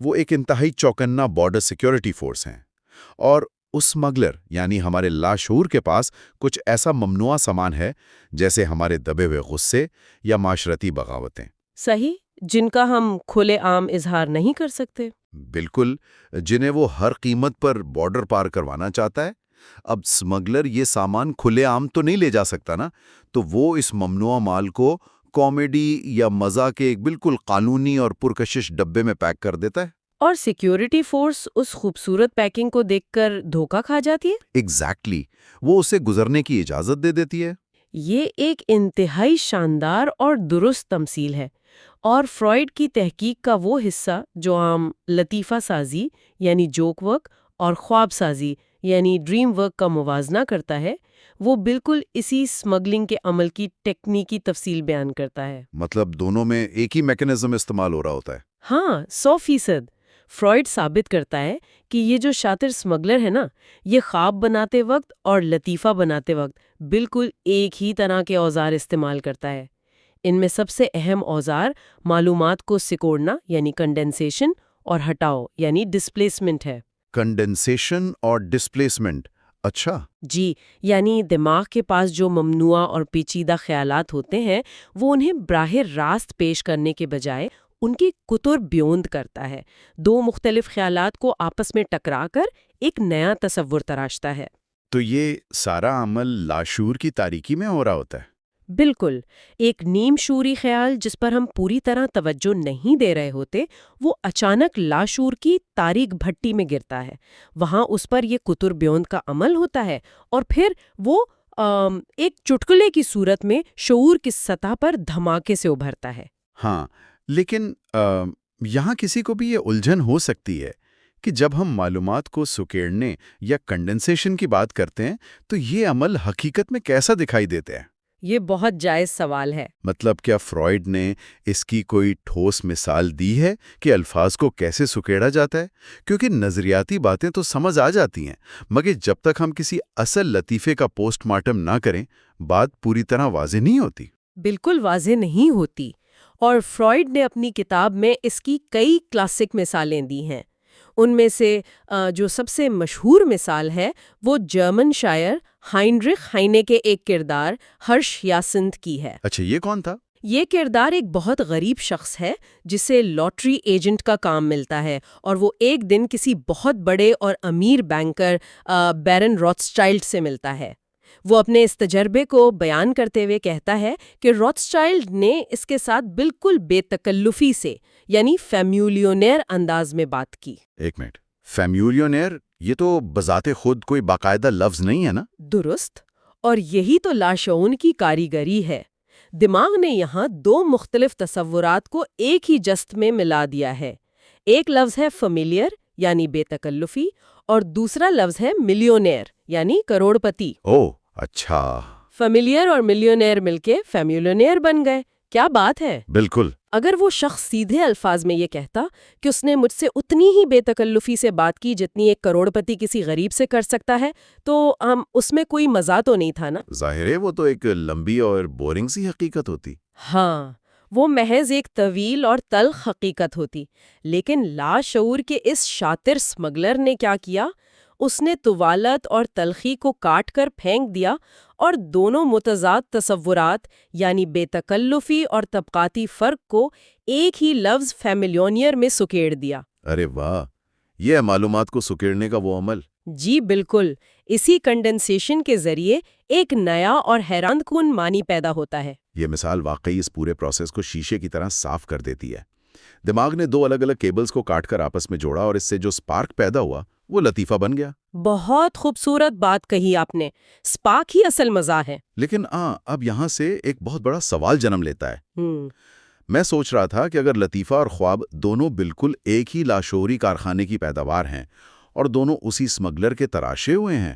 وہ ایک انتہائی چوکنا بارڈر سیکیورٹی فورس ہیں، اور اس اسمگلر یعنی ہمارے لاشعور کے پاس کچھ ایسا ممنوعہ سامان ہے جیسے ہمارے دبے ہوئے غصے یا معاشرتی بغاوتیں۔ صحیح، جن کا ہم کھلے عام اظہار نہیں کر سکتے۔ بالکل، جنہیں وہ ہر قیمت پر بارڈر پار کروانا چاہتا ہے۔ اب اسمگلر یہ سامان کھلے عام تو نہیں لے جا سکتا نا، تو وہ اس ممنوعہ مال کو کامیڈی یا مزاح کے ایک بالکل قانونی اور پرکشش ڈبے میں پیک کر دیتا ہے۔ اور سیکیورٹی فورس اس خوبصورت پیکنگ کو دیکھ کر دھوکا کھا جاتی ہے۔ ایگزیکٹلی، وہ اسے گزرنے کی اجازت دے دیتی ہے۔ یہ ایک انتہائی شاندار اور درست تمثیل ہے، اور فرائیڈ کی تحقیق کا وہ حصہ جو عام لطیفہ سازی یعنی جوک ورک اور خواب سازی یعنی ڈریم ورک کا موازنہ کرتا ہے، وہ بالکل اسی اسمگلنگ کے عمل کی ٹیکنیکی تفصیل بیان کرتا ہے۔ مطلب دونوں میں ایک ہی میکانزم استعمال ہو رہا ہوتا ہے۔ ہاں، 100%۔ فرائیڈ ثابت کرتا ہے کہ یہ جو شاطر اسمگلر ہے نا، یہ خواب بناتے وقت اور لطیفہ بناتے وقت بالکل ایک ہی طرح کے اوزار استعمال کرتا ہے۔ ان میں سب سے اہم اوزار معلومات کو سکوڑنا یعنی کنڈنسیشن اور ہٹاؤ یعنی ڈسپلیسمنٹ ہے۔ کنڈنسیشن اور ڈسپلیسمنٹ، اچھا۔ جی، یعنی دماغ کے پاس جو ممنوعہ اور پیچیدہ خیالات ہوتے ہیں وہ انہیں براہ راست پیش کرنے کے بجائے ان کی کتر بیوند کرتا ہے، دو مختلف خیالات کو آپس میں ٹکرا کر ایک نیا تصور تراشتا ہے۔ تو یہ سارا عمل لاشعور کی تاریکی میں ہو رہا ہوتا ہے۔ بالکل، ایک نیم شعوری خیال جس پر ہم پوری طرح توجہ نہیں دے رہے ہوتے، وہ اچانک لاشعور کی تاریک بھٹی میں گرتا ہے، وہاں اس پر یہ کتر بیوند کا عمل ہوتا ہے، اور پھر وہ ایک چٹکلے کی صورت میں شعور کی سطح پر دھماکے سے ابھرتا ہے۔ ہاں، لیکن یہاں کسی کو بھی یہ الجھن ہو سکتی ہے کہ جب ہم معلومات کو سکیڑنے یا کنڈنسیشن کی بات کرتے ہیں تو یہ عمل حقیقت میں کیسا دکھائی دیتے ہیں؟ یہ بہت جائز سوال ہے۔ مطلب کیا فرائیڈ نے اس کی کوئی ٹھوس مثال دی ہے کہ الفاظ کو کیسے سکیڑا جاتا ہے؟ کیونکہ نظریاتی باتیں تو سمجھ آ جاتی ہیں، مگر جب تک ہم کسی اصل لطیفے کا پوسٹ مارٹم نہ کریں بات پوری طرح واضح نہیں ہوتی۔ بالکل واضح نہیں ہوتی، اور فرائیڈ نے اپنی کتاب میں اس کی کئی کلاسک مثالیں دی ہیں۔ ان میں سے جو سب سے مشہور مثال ہے وہ جرمن شاعر ہائنرچ ہائنے کے ایک کردار ہرش یاسنت کی ہے۔ اچھا، یہ کون تھا؟ یہ کردار ایک بہت غریب شخص ہے جسے لاٹری ایجنٹ کا کام ملتا ہے، اور وہ ایک دن کسی بہت بڑے اور امیر بینکر بیرن روتھسچائلڈ سے ملتا ہے۔ وہ اپنے اس تجربے کو بیان کرتے ہوئے کہتا ہے کہ روتھسچائلڈ نے اس کے ساتھ بالکل بے تکلفی سے یعنی فیمولیونیر انداز میں بات کی۔ ایک منٹ، فیمولیونیر یہ تو بذات خود کوئی باقاعدہ لفظ نہیں ہے نا؟ درست، اور یہی تو لاشعور کی کاریگری ہے۔ دماغ نے یہاں دو مختلف تصورات کو ایک ہی جست میں ملا دیا ہے۔ ایک لفظ ہے فیملیئر یعنی بے تکلفی، اور دوسرا لفظ ہے ملیونیر یعنی کروڑ پتی۔ اوہ اچھا۔ فیملیئر اور ملیونیر مل کے فیمولینئر بن گئے۔ کیا بات ہے! بالکل۔ اگر وہ شخص سیدھے الفاظ میں یہ کہتا کہ اس نے مجھ سے اتنی ہی بے تکلفی سے بات کی جتنی ایک کروڑ پتی کسی غریب سے کر سکتا ہے، تو اس میں کوئی مزہ تو نہیں تھا نا؟ ظاہر ہے وہ تو ایک لمبی اور بورنگ سی حقیقت ہوتی۔ ہاں، وہ محض ایک طویل اور تلخ حقیقت ہوتی۔ لیکن لاشعور کے اس شاطر اسمگلر نے کیا کیا؟ اس نے طوالت اور تلخی کو کاٹ کر پھینک دیا اور دونوں متضاد تصورات یعنی بے تکلفی اور طبقاتی فرق کو ایک ہی لفظ فیملیونیئر میں سکیڑ دیا۔ ارے واہ، یہ ہے معلومات کو سکیڑنے کا وہ عمل۔ جی بالکل، اسی کنڈنسیشن کے ذریعے ایک نیا اور حیران کن معنی پیدا ہوتا ہے۔ یہ مثال واقعی اس پورے پروسیس کو شیشے کی طرح صاف کر دیتی ہے۔ دماغ نے دو الگ الگ کیبلز کو کاٹ کر آپس میں جوڑا اور اس سے جو سپارک پیدا ہوا وہ لطیفہ بن گیا۔ بہت خوبصورت بات کہی آپ نے، سپارک ہی اصل مزہ ہے۔ لیکن اب یہاں سے ایک بہت بڑا سوال جنم لیتا ہے۔ میں سوچ رہا تھا کہ اگر لطیفہ اور خواب دونوں بالکل ایک ہی لاشعوری کارخانے کی پیداوار ہیں اور دونوں اسی اسمگلر کے تراشے ہوئے ہیں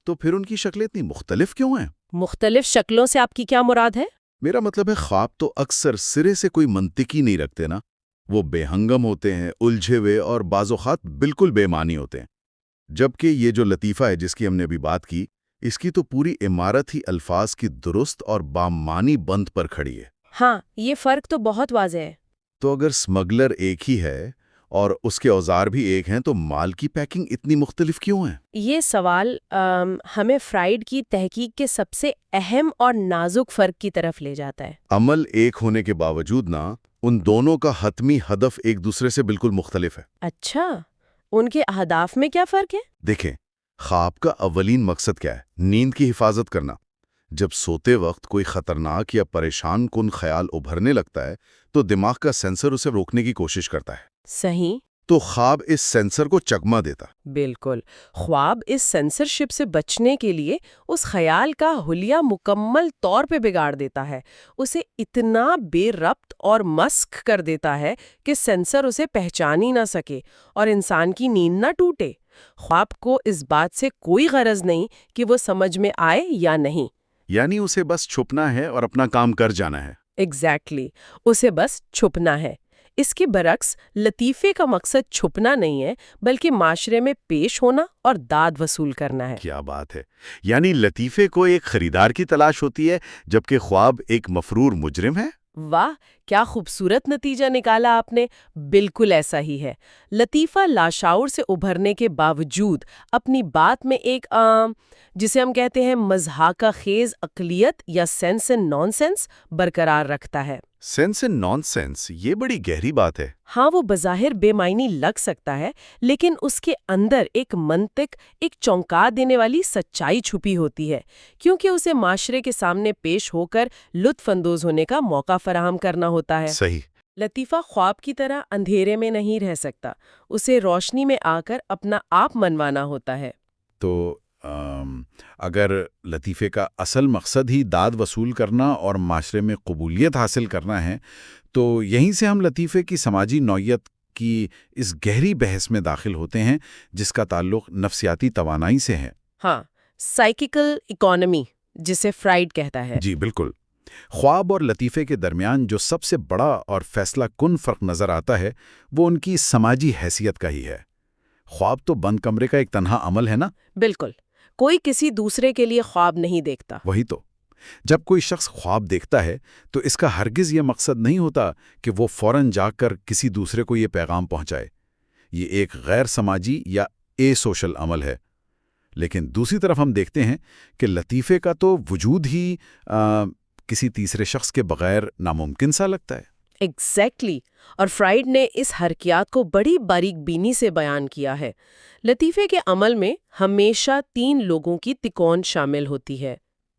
تو پھر ان کی شکلیں اتنی مختلف کیوں ہیں؟ مختلف شکلوں سے آپ کی کیا مراد ہے؟ میرا مطلب ہے خواب تو اکثر سرے سے کوئی منطقی نہیں رکھتے نا، وہ بے ہنگم ہوتے ہیں، الجھے ہوئے اور بعض اوقات بالکل بے معنی ہوتے ہیں، جبکہ یہ جو لطیفہ ہے جس کی ہم نے ابھی بات کی، اس کی تو پوری عمارت ہی الفاظ کی درست اور بامعنی بند پر کھڑی ہے۔ ہاں، یہ فرق تو بہت واضح ہے۔ تو اگر اسمگلر ایک ہی ہے اور اس کے اوزار بھی ایک ہیں تو مال کی پیکنگ اتنی مختلف کیوں ہیں؟ یہ سوال ہمیں فرائیڈ کی تحقیق کے سب سے اہم اور نازک فرق کی طرف لے جاتا ہے۔ عمل ایک ہونے کے باوجود ان دونوں کا حتمی ہدف ایک دوسرے سے بالکل مختلف ہے۔ اچھا، ان کے اہداف میں کیا فرق ہے؟ دیکھیں، خواب کا اولین مقصد کیا ہے؟ نیند کی حفاظت کرنا۔ جب سوتے وقت کوئی خطرناک یا پریشان کن خیال ابھرنے لگتا ہے تو دماغ کا سینسر اسے روکنے کی کوشش کرتا ہے۔ صحیح۔ تو خواب اس سینسر کو چکما دیتا۔ بالکل، خواب اس سینسرشپ سے بچنے کے لیے اس خیال کا حلیہ مکمل طور پہ بگاڑ دیتا ہے، اسے اتنا بے ربط اور مسخ کر دیتا ہے کہ سینسر اسے پہچان ہی نہ سکے اور انسان کی نیند نہ ٹوٹے۔ خواب کو اس بات سے کوئی غرض نہیں کہ وہ سمجھ میں آئے یا نہیں، یعنی اسے بس چھپنا ہے اور اپنا کام کر جانا ہے۔ ایگزیکٹلی، اسے بس چھپنا ہے۔ اس کے برعکس لطیفے کا مقصد چھپنا نہیں ہے بلکہ معاشرے میں پیش ہونا اور داد وصول کرنا ہے۔ کیا بات ہے! یعنی لطیفے کو ایک خریدار کی تلاش ہوتی ہے جبکہ خواب ایک مفرور مجرم ہے؟ واہ، کیا خوبصورت نتیجہ نکالا آپ نے! بالکل ایسا ہی ہے۔ لطیفہ لاشعور سے ابھرنے کے باوجود اپنی بات میں ایک جسے ہم کہتے ہیں مضحکہ خیز عقلیت یا سینس اینڈ نان سینس برقرار رکھتا ہے۔ سینس اینڈ نان سینس، یہ بڑی گہری بات ہے۔ ہاں، وہ بظاہر بے معنی لگ سکتا ہے لیکن اس کے اندر ایک منطق، ایک چونکا دینے والی سچائی چھپی ہوتی ہے، کیونکہ اسے معاشرے کے سامنے پیش ہو کر لطف اندوز ہونے کا موقع فراہم کرنا ہوتا ہے۔ صحیح۔ لطیفہ خواب کی طرح اندھیرے میں نہیں رہ سکتا، اسے روشنی میں آ کر اپنا آپ منوانا ہوتا ہے۔ تو اگر لطیفے کا اصل مقصد ہی داد وصول کرنا اور معاشرے میں قبولیت حاصل کرنا ہے تو یہیں سے ہم لطیفے کی سماجی نوعیت کی اس گہری بحث میں داخل ہوتے ہیں جس کا تعلق نفسیاتی توانائی سے ہے۔ ہاں، سائیکیکل اکانومی جسے فرائیڈ کہتا ہے۔ جی بالکل۔ خواب اور لطیفے کے درمیان جو سب سے بڑا اور فیصلہ کن فرق نظر آتا ہے وہ ان کی سماجی حیثیت کا ہی ہے۔ خواب تو بند کمرے کا ایک تنہا عمل ہے نا؟ بالکل، کوئی کسی دوسرے کے لیے خواب نہیں دیکھتا۔ وہی تو، جب کوئی شخص خواب دیکھتا ہے تو اس کا ہرگز یہ مقصد نہیں ہوتا کہ وہ فوراً جا کر کسی دوسرے کو یہ پیغام پہنچائے۔ یہ ایک غیر سماجی یا اے سوشل عمل ہے۔ لیکن دوسری طرف ہم دیکھتے ہیں کہ لطیفے کا تو وجود ہی کسی تیسرے شخص کے بغیر ناممکن سا لگتا ہے۔ ایگزیکٹلی، اور فرائیڈ نے اس حرکیات کو بڑی باریک بینی سے بیان کیا ہے۔ لطیفے کے عمل میں ہمیشہ 3 لوگوں کی تکون شامل ہوتی ہے۔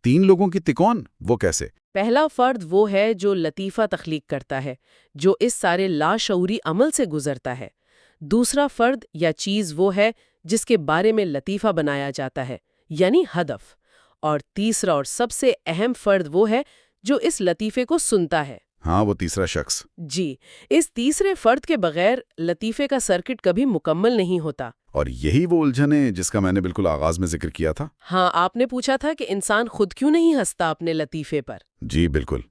3 لوگوں کی تکون؟ وہ کیسے؟ پہلا فرد وہ ہے جو لطیفہ تخلیق کرتا ہے، جو اس سارے لاشعوری عمل سے گزرتا ہے۔ دوسرا فرد یا چیز وہ ہے جس کے بارے میں لطیفہ بنایا جاتا ہے، یعنی ہدف۔ اور تیسرا اور سب سے اہم فرد وہ ہے جو اس لطیفے کو سنتا ہے۔ ہاں، وہ تیسرا شخص۔ جی، اس تیسرے فرد کے بغیر لطیفے کا سرکٹ کبھی مکمل نہیں ہوتا۔ اور یہی وہ الجھن ہے جس کا میں نے بالکل آغاز میں ذکر کیا تھا۔ ہاں، آپ نے پوچھا تھا کہ انسان خود کیوں نہیں ہنستا اپنے لطیفے پر۔ جی بالکل۔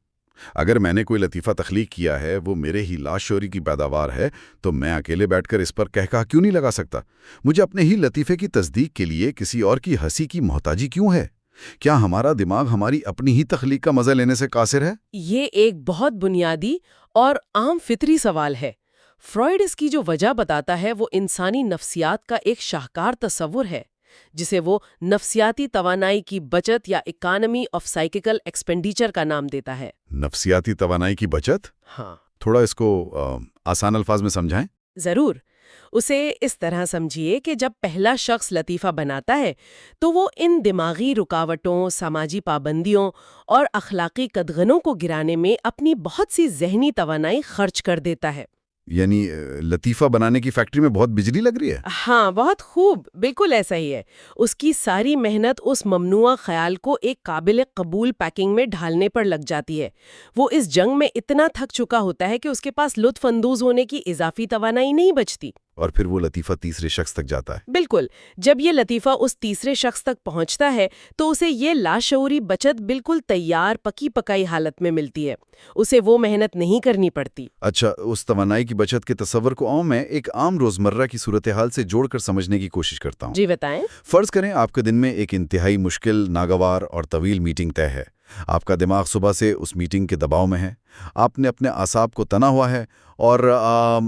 اگر میں نے کوئی لطیفہ تخلیق کیا ہے، وہ میرے ہی لاشعوری کی پیداوار ہے، تو میں اکیلے بیٹھ کر اس پر کہا کیوں نہیں لگا سکتا؟ مجھے اپنے ہی لطیفے کی تصدیق کے لیے کسی اور کی ہنسی کی محتاجی کیوں ہے؟ کیا ہمارا دماغ ہماری اپنی ہی تخلیق کا مزہ لینے سے قاصر ہے؟ یہ ایک بہت بنیادی اور عام فطری سوال ہے۔ فرائیڈ اس کی جو وجہ بتاتا ہے وہ انسانی نفسیات کا ایک شاہکار تصور ہے۔ جسے وہ نفسیاتی توانائی کی بچت یا اکانومی آف سائیکیکل ایکسپینڈیچر کا نام دیتا ہے۔ نفسیاتی توانائی کی بچت؟ ہاں، تھوڑا اس کو آسان الفاظ میں سمجھائیں۔ ضرور۔ اسے اس طرح سمجھیے کہ جب پہلا شخص لطیفہ بناتا ہے تو وہ ان دماغی رکاوٹوں، سماجی پابندیوں اور اخلاقی قدغنوں کو گرانے میں اپنی بہت سی ذہنی توانائی خرچ کر دیتا ہے۔ یعنی لطیفہ بنانے کی فیکٹری میں بہت بجلی لگ رہی ہے؟ ہاں، بہت خوب، بالکل ایسا ہی ہے۔ اس کی ساری محنت اس ممنوعہ خیال کو ایک قابل قبول پیکنگ میں ڈھالنے پر لگ جاتی ہے۔ وہ اس جنگ میں اتنا تھک چکا ہوتا ہے کہ اس کے پاس لطف اندوز ہونے کی اضافی توانائی نہیں بچتی۔ اور پھر وہ لطیفہ تیسرے شخص تک جاتا ہے۔ بالکل، جب یہ لطیفہ اس تیسرے شخص تک پہنچتا ہے تو اسے یہ لاشعوری بچت بالکل تیار پکی پکائی حالت میں ملتی ہے۔ اسے وہ محنت نہیں کرنی پڑتی۔ اچھا، اس توانائی کی بچت کے تصور کو میں ایک عام روزمرہ کی صورتحال سے جوڑ کر سمجھنے کی کوشش کرتا ہوں۔ جی بتائیں۔ فرض کریں آپ کے دن میں ایک انتہائی مشکل، ناگوار اور طویل میٹنگ طے ہے۔ آپ کا دماغ صبح سے اس میٹنگ کے دباؤ میں ہے، آپ نے اپنے اعصاب کو تنا ہوا ہے اور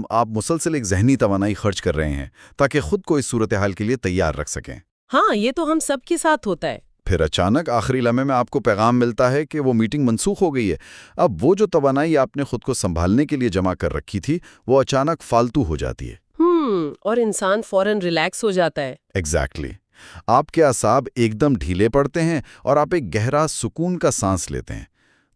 آپ مسلسل ایک ذہنی توانائی خرچ کر رہے ہیں تاکہ خود کو اس صورتحال کے لیے تیار رکھ سکیں۔ ہاں، یہ تو ہم سب کے ساتھ ہوتا ہے۔ پھر اچانک آخری لمحے میں آپ کو پیغام ملتا ہے کہ وہ میٹنگ منسوخ ہو گئی ہے۔ اب وہ جو توانائی آپ نے خود کو سنبھالنے کے لیے جمع کر رکھی تھی وہ اچانک فالتو ہو جاتی ہے۔ اور انسان فوراً ریلیکس ہو جاتا ہے۔ ایگزیکٹلی۔ آپ کے اعصاب ایک دم ڈھیلے پڑتے ہیں اور آپ ایک گہرا سکون کا سانس لیتے ہیں۔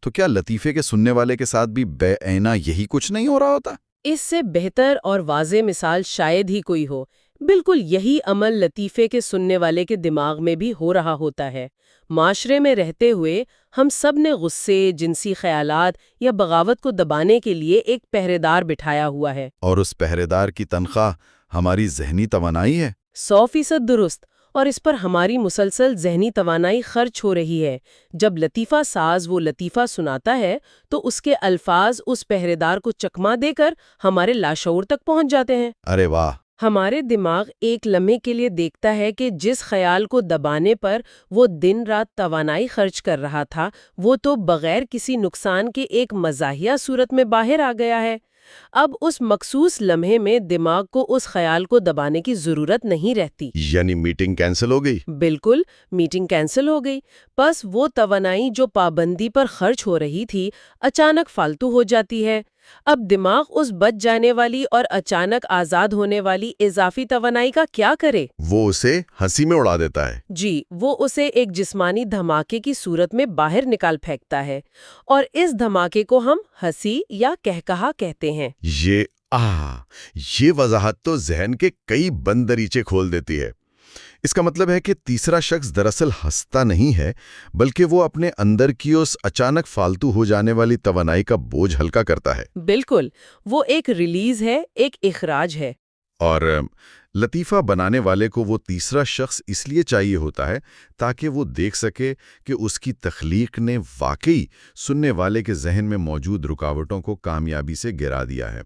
تو کیا لطیفے کے سننے والے کے ساتھ بھی بے عینہ یہی کچھ نہیں ہو رہا ہوتا؟ اس سے بہتر اور واضح مثال شاید ہی کوئی ہو۔ بالکل یہی عمل لطیفے کے سننے والے کے دماغ میں بھی ہو رہا ہوتا ہے۔ معاشرے میں رہتے ہوئے ہم سب نے غصے، جنسی خیالات یا بغاوت کو دبانے کے لیے ایک پہرے دار بٹھایا ہوا ہے۔ اور اس پہرے دار کی تنخواہ ہماری ذہنی توانائی ہے۔ 100% درست۔ اور اس پر ہماری مسلسل ذہنی توانائی خرچ ہو رہی ہے۔ جب لطیفہ ساز وہ لطیفہ سناتا ہے تو اس کے الفاظ اس پہرے دار کو چکما دے کر ہمارے لاشعور تک پہنچ جاتے ہیں۔ ارے واہ! ہمارے دماغ ایک لمحے کے لیے دیکھتا ہے کہ جس خیال کو دبانے پر وہ دن رات توانائی خرچ کر رہا تھا وہ تو بغیر کسی نقصان کے ایک مزاحیہ صورت میں باہر آ گیا ہے۔ اب اس مخصوص لمحے میں دماغ کو اس خیال کو دبانے کی ضرورت نہیں رہتی۔ یعنی میٹنگ کینسل ہو گئی؟ بالکل، میٹنگ کینسل ہو گئی۔ بس وہ توانائی جو پابندی پر خرچ ہو رہی تھی اچانک فالتو ہو جاتی ہے۔ اب دماغ اس بچ جانے والی اور اچانک آزاد ہونے والی اضافی توانائی کا کیا کرے؟ وہ اسے ہنسی میں اڑا دیتا ہے۔ جی، وہ اسے ایک جسمانی دھماکے کی صورت میں باہر نکال پھینکتا ہے، اور اس دھماکے کو ہم ہنسی یا کہکہا کہتے ہیں۔ یہ وضاحت تو ذہن کے کئی بند دریچے کھول دیتی ہے۔ اس کا مطلب ہے کہ تیسرا شخص دراصل ہنستا نہیں ہے بلکہ وہ اپنے اندر کی اس اچانک فالتو ہو جانے والی توانائی کا بوجھ ہلکا کرتا ہے۔ بالکل، وہ ایک ریلیز ہے، ایک اخراج ہے۔ اور لطیفہ بنانے والے کو وہ تیسرا شخص اس لیے چاہیے ہوتا ہے تاکہ وہ دیکھ سکے کہ اس کی تخلیق نے واقعی سننے والے کے ذہن میں موجود رکاوٹوں کو کامیابی سے گرا دیا ہے۔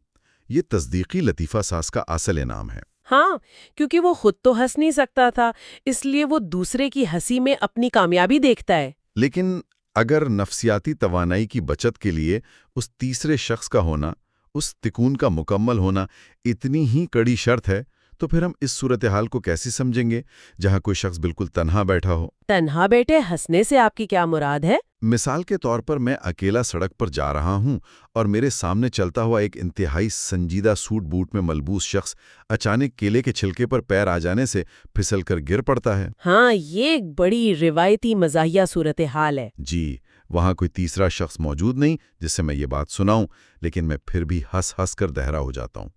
یہ تصدیقی لطیفہ ساز کا اصل انعام ہے۔ ہاں، کیونکہ وہ خود تو ہنس نہیں سکتا تھا، اس لیے وہ دوسرے کی ہنسی میں اپنی کامیابی دیکھتا ہے۔ لیکن اگر نفسیاتی توانائی کی بچت کے لیے اس تیسرے شخص کا ہونا، اس تکون کا مکمل ہونا اتنی ہی کڑی شرط ہے تو پھر ہم اس صورتحال کو کیسے سمجھیں گے جہاں کوئی شخص بالکل تنہا بیٹھا ہو؟ تنہا بیٹھے ہنسنے سے آپ کی کیا مراد ہے؟ مثال کے طور پر میں اکیلا سڑک پر جا رہا ہوں اور میرے سامنے چلتا ہوا ایک انتہائی سنجیدہ سوٹ بوٹ میں ملبوس شخص اچانک کیلے کے چھلکے پر پیر آ جانے سے پھسل کر گر پڑتا ہے۔ ہاں، یہ ایک بڑی روایتی مزاحیہ صورتحال ہے۔ جی، وہاں کوئی تیسرا شخص موجود نہیں جس سے میں یہ بات سناؤں، لیکن میں پھر بھی ہنس ہنس کر دہرا ہو جاتا ہوں۔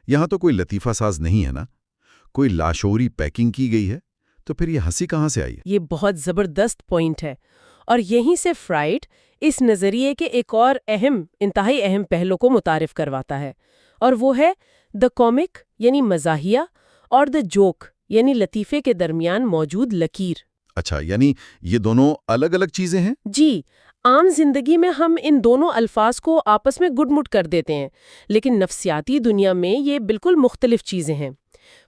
یہاں تو کوئی لطیفہ ساز نہیں ہے نا، کوئی لاشعوری پیکنگ کی گئی ہے، تو پھر یہ ہنسی کہاں سے آئی ہے؟ یہ بہت زبردست پوائنٹ ہے، اور یہیں سے فرائڈ اس نظریے کے ایک اور انتہائی اہم پہلو کو متعارف کرواتا ہے، اور وہ ہے دا کامک یعنی مزاحیہ اور دا جوک یعنی لطیفے کے درمیان موجود لکیر۔ اچھا، یعنی یہ دونوں الگ الگ چیزیں ہیں؟ جی، عام زندگی میں ہم ان دونوں الفاظ کو آپس میں گڈ مڈ کر دیتے ہیں، لیکن نفسیاتی دنیا میں یہ بالکل مختلف چیزیں ہیں۔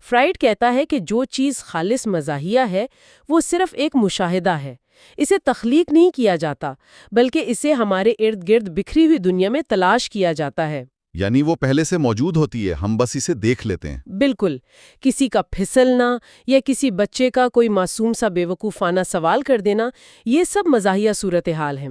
فرائڈ کہتا ہے کہ جو چیز خالص مزاحیہ ہے وہ صرف ایک مشاہدہ ہے، اسے تخلیق نہیں کیا جاتا بلکہ اسے ہمارے ارد گرد بکھری ہوئی دنیا میں تلاش کیا جاتا ہے۔ یعنی وہ پہلے سے موجود ہوتی ہے، ہم بس اسے دیکھ لیتے ہیں۔ بالکل، کسی کا پھسلنا یا کسی بچے کا کوئی معصوم سا بے وقوفانہ سوال کر دینا، یہ سب مزاحیہ صورتحال ہیں۔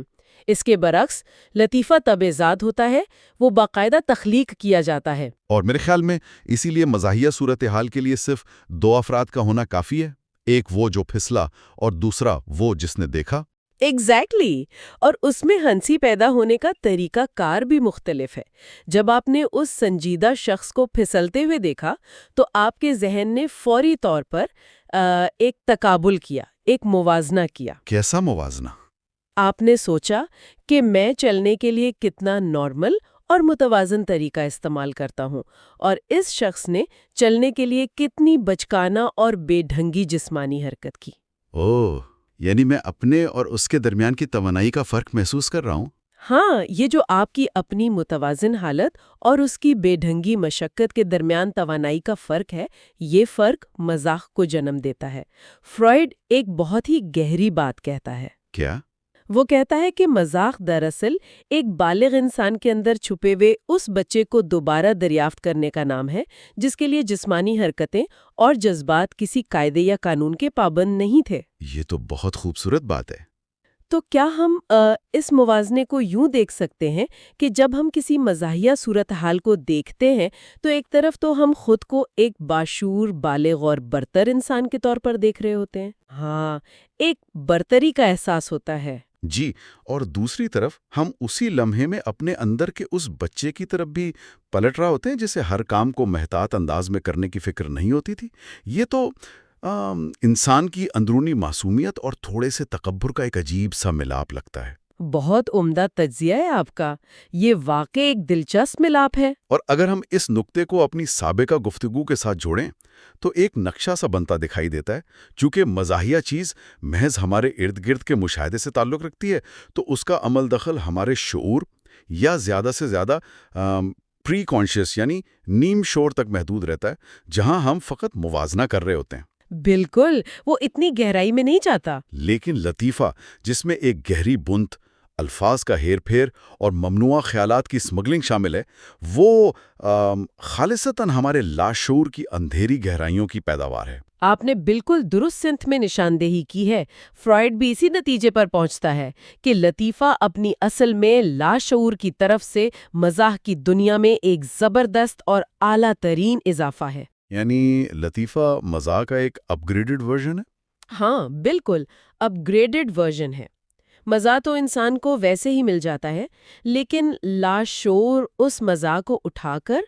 اس کے برعکس لطیفہ طبع ذات ہوتا ہے، وہ باقاعدہ تخلیق کیا جاتا ہے۔ اور میرے خیال میں اسی لیے مزاحیہ صورتحال کے لیے صرف 2 افراد کا ہونا کافی ہے، ایک وہ جو پھسلا اور دوسرا وہ جس نے دیکھا۔ ایگزیکٹلی، اور اس میں ہنسی پیدا ہونے کا طریقہ کار بھی مختلف ہے۔ جب آپ نے اس سنجیدہ شخص کو پھسلتے ہوئے دیکھا تو آپ کے ذہن نے فوری طور پر ایک تقابل کیا، ایک موازنہ کیا۔ کیسا موازنہ؟ آپ نے سوچا کہ میں چلنے کے لیے کتنا نارمل اور متوازن طریقہ استعمال کرتا ہوں، اور اس شخص نے چلنے کے لیے کتنی بچکانہ اور بے ڈھنگی جسمانی حرکت کی۔ اوہ، یعنی میں اپنے اور اس کے درمیان کی توانائی کا فرق محسوس کر رہا ہوں۔ ہاں، یہ جو آپ کی اپنی متوازن حالت اور اس کی بے ڈھنگی مشقت کے درمیان توانائی کا فرق ہے، یہ فرق مزاح کو جنم دیتا ہے۔ فرائیڈ ایک بہت ہی گہری بات کہتا ہے۔ کیا؟ وہ کہتا ہے کہ مزاح دراصل ایک بالغ انسان کے اندر چھپے ہوئے اس بچے کو دوبارہ دریافت کرنے کا نام ہے جس کے لیے جسمانی حرکتیں اور جذبات کسی قاعدے یا قانون کے پابند نہیں تھے۔ یہ تو بہت خوبصورت بات ہے۔ تو کیا ہم اس موازنے کو یوں دیکھ سکتے ہیں کہ جب ہم کسی مزاحیہ صورتحال کو دیکھتے ہیں تو ایک طرف تو ہم خود کو ایک باشعور، بالغ اور برتر انسان کے طور پر دیکھ رہے ہوتے ہیں، ہاں، ایک برتری کا احساس ہوتا ہے۔ جی، اور دوسری طرف ہم اسی لمحے میں اپنے اندر کے اس بچے کی طرف بھی پلٹ رہا ہوتے ہیں جسے ہر کام کو محتاط انداز میں کرنے کی فکر نہیں ہوتی تھی۔ یہ تو انسان کی اندرونی معصومیت اور تھوڑے سے تکبر کا ایک عجیب سا ملاپ لگتا ہے۔ بہت عمدہ تجزیہ ہے آپ کا، یہ واقعی ایک دلچسپ ملاپ ہے۔ اور اگر ہم اس نقطے کو اپنی سابقہ گفتگو کے ساتھ جوڑیں تو ایک نقشہ سا بنتا دکھائی دیتا ہے۔ چونکہ مزاحیہ چیز محض ہمارے ارد گرد کے مشاہدے سے تعلق رکھتی ہے تو اس کا عمل دخل ہمارے شعور یا زیادہ سے زیادہ پری کانشیس یعنی نیم شعور تک محدود رہتا ہے، جہاں ہم فقط موازنہ کر رہے ہوتے ہیں۔ بالکل، وہ اتنی گہرائی میں نہیں جاتا۔ لیکن لطیفہ، جس میں ایک گہری بنت، الفاظ کا ہیر پھیر اور ممنوعہ خیالات کی سمگلنگ شامل ہے، وہ خالصتاً ہمارے لاشعور کی اندھیری گہرائیوں کی پیداوار ہے۔ آپ نے بالکل درست سمت میں نشاندہی کی ہے۔ فرائیڈ بھی اسی نتیجے پر پہنچتا ہے کہ لطیفہ اپنی اصل میں لاشعور کی طرف سے مزاح کی دنیا میں ایک زبردست اور اعلیٰ ترین اضافہ ہے۔ یعنی لطیفہ مزاح کا ایک اپ گریڈڈ ورژن ہے؟ ہاں، بالکل اپ گریڈڈ ورژن ہے۔ مزاح تو انسان کو ویسے ہی مل جاتا ہے، لیکن لاشعور اس مزاح کو اٹھا کر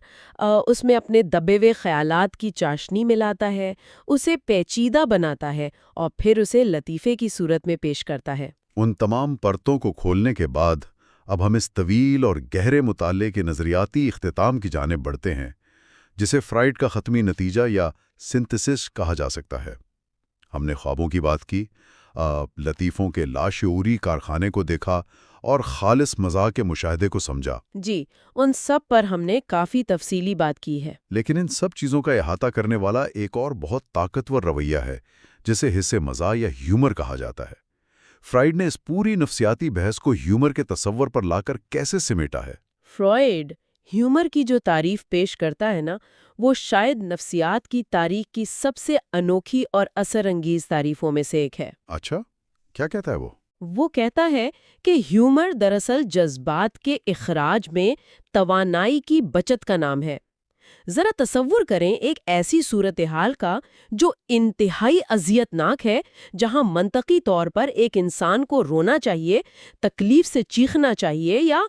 اس میں اپنے دبے ہوئے خیالات کی چاشنی ملاتا ہے، اسے پیچیدہ بناتا ہے اور پھر اسے لطیفے کی صورت میں پیش کرتا ہے۔ ان تمام پرتوں کو کھولنے کے بعد اب ہم اس طویل اور گہرے مطالعے کے نظریاتی اختتام کی جانب بڑھتے ہیں، جسے فرائیڈ کا ختمی نتیجہ یا سنتھسس کہا جا سکتا ہے۔ ہم نے خوابوں کی بات کی، لطیفوں کے لاشعوری کارخانے کو دیکھا اور خالص مزاح کے مشاہدے کو سمجھا۔ جی، ان سب پر ہم نے کافی تفصیلی بات کی ہے۔ لیکن ان سب چیزوں کا احاطہ کرنے والا ایک اور بہت طاقتور رویہ ہے، جسے حصے مزاح یا ہیومر کہا جاتا ہے۔ فرائیڈ نے اس پوری نفسیاتی بحث کو ہیومر کے تصور پر لا کر کیسے سمیٹا ہے؟ فرائیڈ ہیومر کی جو تعریف پیش کرتا ہے نا، وہ شاید نفسیات کی تاریخ کی سب سے انوکھی اور اثر انگیز تعریفوں میں سے ایک ہے۔ اچھا، کیا کہتا ہے وہ؟ وہ کہتا ہے کہ ہیومر دراصل جذبات کے اخراج میں توانائی کی بچت کا نام ہے۔ ذرا تصور کریں ایک ایسی صورتحال کا جو انتہائی اذیت ناک ہے، جہاں منطقی طور پر ایک انسان کو رونا چاہیے، تکلیف سے چیخنا چاہیے یا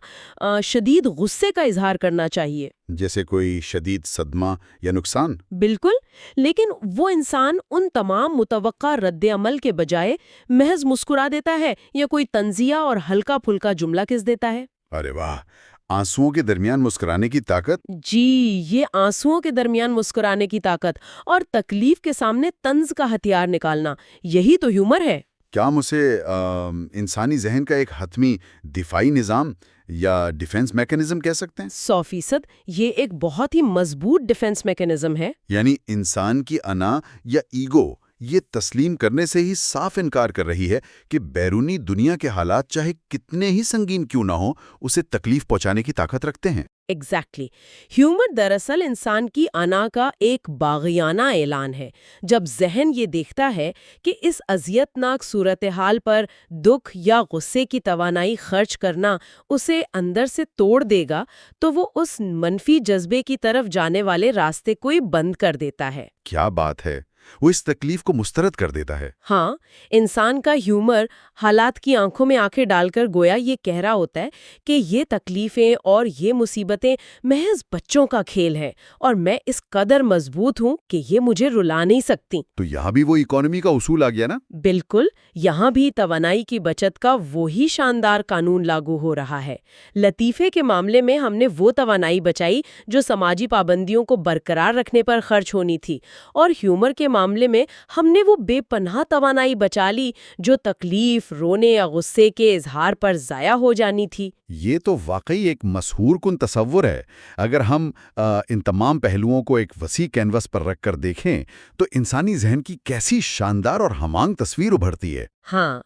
شدید غصے کا اظہار کرنا چاہیے، جیسے کوئی شدید صدمہ یا نقصان۔ بالکل، لیکن وہ انسان ان تمام متوقع رد عمل کے بجائے محض مسکرا دیتا ہے یا کوئی طنزیہ اور ہلکا پھلکا جملہ کس دیتا ہے۔ ارے واہ، آنسوؤں کے درمیان مسکرانے کی طاقت! جی، یہ آنسوؤں کے درمیان مسکرانے کی طاقت اور تکلیف کے سامنے طنز کا ہتھیار نکالنا، یہی تو ہیومر ہے۔ کیا ہم اسے انسانی ذہن کا ایک حتمی دفاعی نظام یا ڈیفنس میکانزم کہہ سکتے ہیں؟ 100%، یہ ایک بہت ہی مضبوط ڈیفنس میکانزم ہے۔ یعنی انسان کی انا یا ایگو یہ تسلیم کرنے سے ہی صاف انکار کر رہی ہے کہ بیرونی دنیا کے حالات چاہے کتنے ہی سنگین کیوں نہ ہوں اسے تکلیف پہنچانے کی طاقت رکھتے ہیں۔ ایگزیکٹلی ہیومر دراصل انسان کی انا کا ایک باغیانہ اعلان ہے۔ جب ذہن یہ دیکھتا ہے کہ اس اذیتناک صورتحال پر دکھ یا غصے کی توانائی خرچ کرنا اسے اندر سے توڑ دے گا تو وہ اس منفی جذبے کی طرف جانے والے راستے کو ہی بند کر دیتا ہے۔ کیا بات ہے، وہ اس تکلیف کو مسترد کر دیتا ہے۔ ہاں، انسان کا ہیومر حالات کی آنکھوں میں آنکھیں ڈال کر گویا یہ کہہ رہا ہوتا ہے کہ یہ تکلیفیں اور یہ مصیبتیں محض بچوں کا کھیل ہے اور میں اس قدر مضبوط ہوں کہ یہ مجھے رلا نہیں سکتی۔ تو یہاں بھی وہ اکانومی کا اصول آ گیا نا؟ بالکل، یہاں بھی توانائی کی بچت کا وہی شاندار قانون لاگو ہو رہا ہے۔ لطیفے کے معاملے میں ہم نے وہ توانائی بچائی جو سماجی پابندیوں کو برقرار رکھنے پر خرچ ہونی تھی، اور ہیومر کے معاملے میں ہم نے وہ بے پناہ توانائی بچا لی جو تکلیف، رونے یا غصے کے اظہار پر ضائع ہو جانی تھی۔ یہ تو واقعی ایک مسحور کن تصور ہے۔ اگر ہم ان تمام پہلوؤں کو ایک وسیع کینوس پر رکھ کر دیکھیں تو انسانی ذہن کی کیسی شاندار اور ہمانگ تصویر ابھرتی ہے۔ ہاں،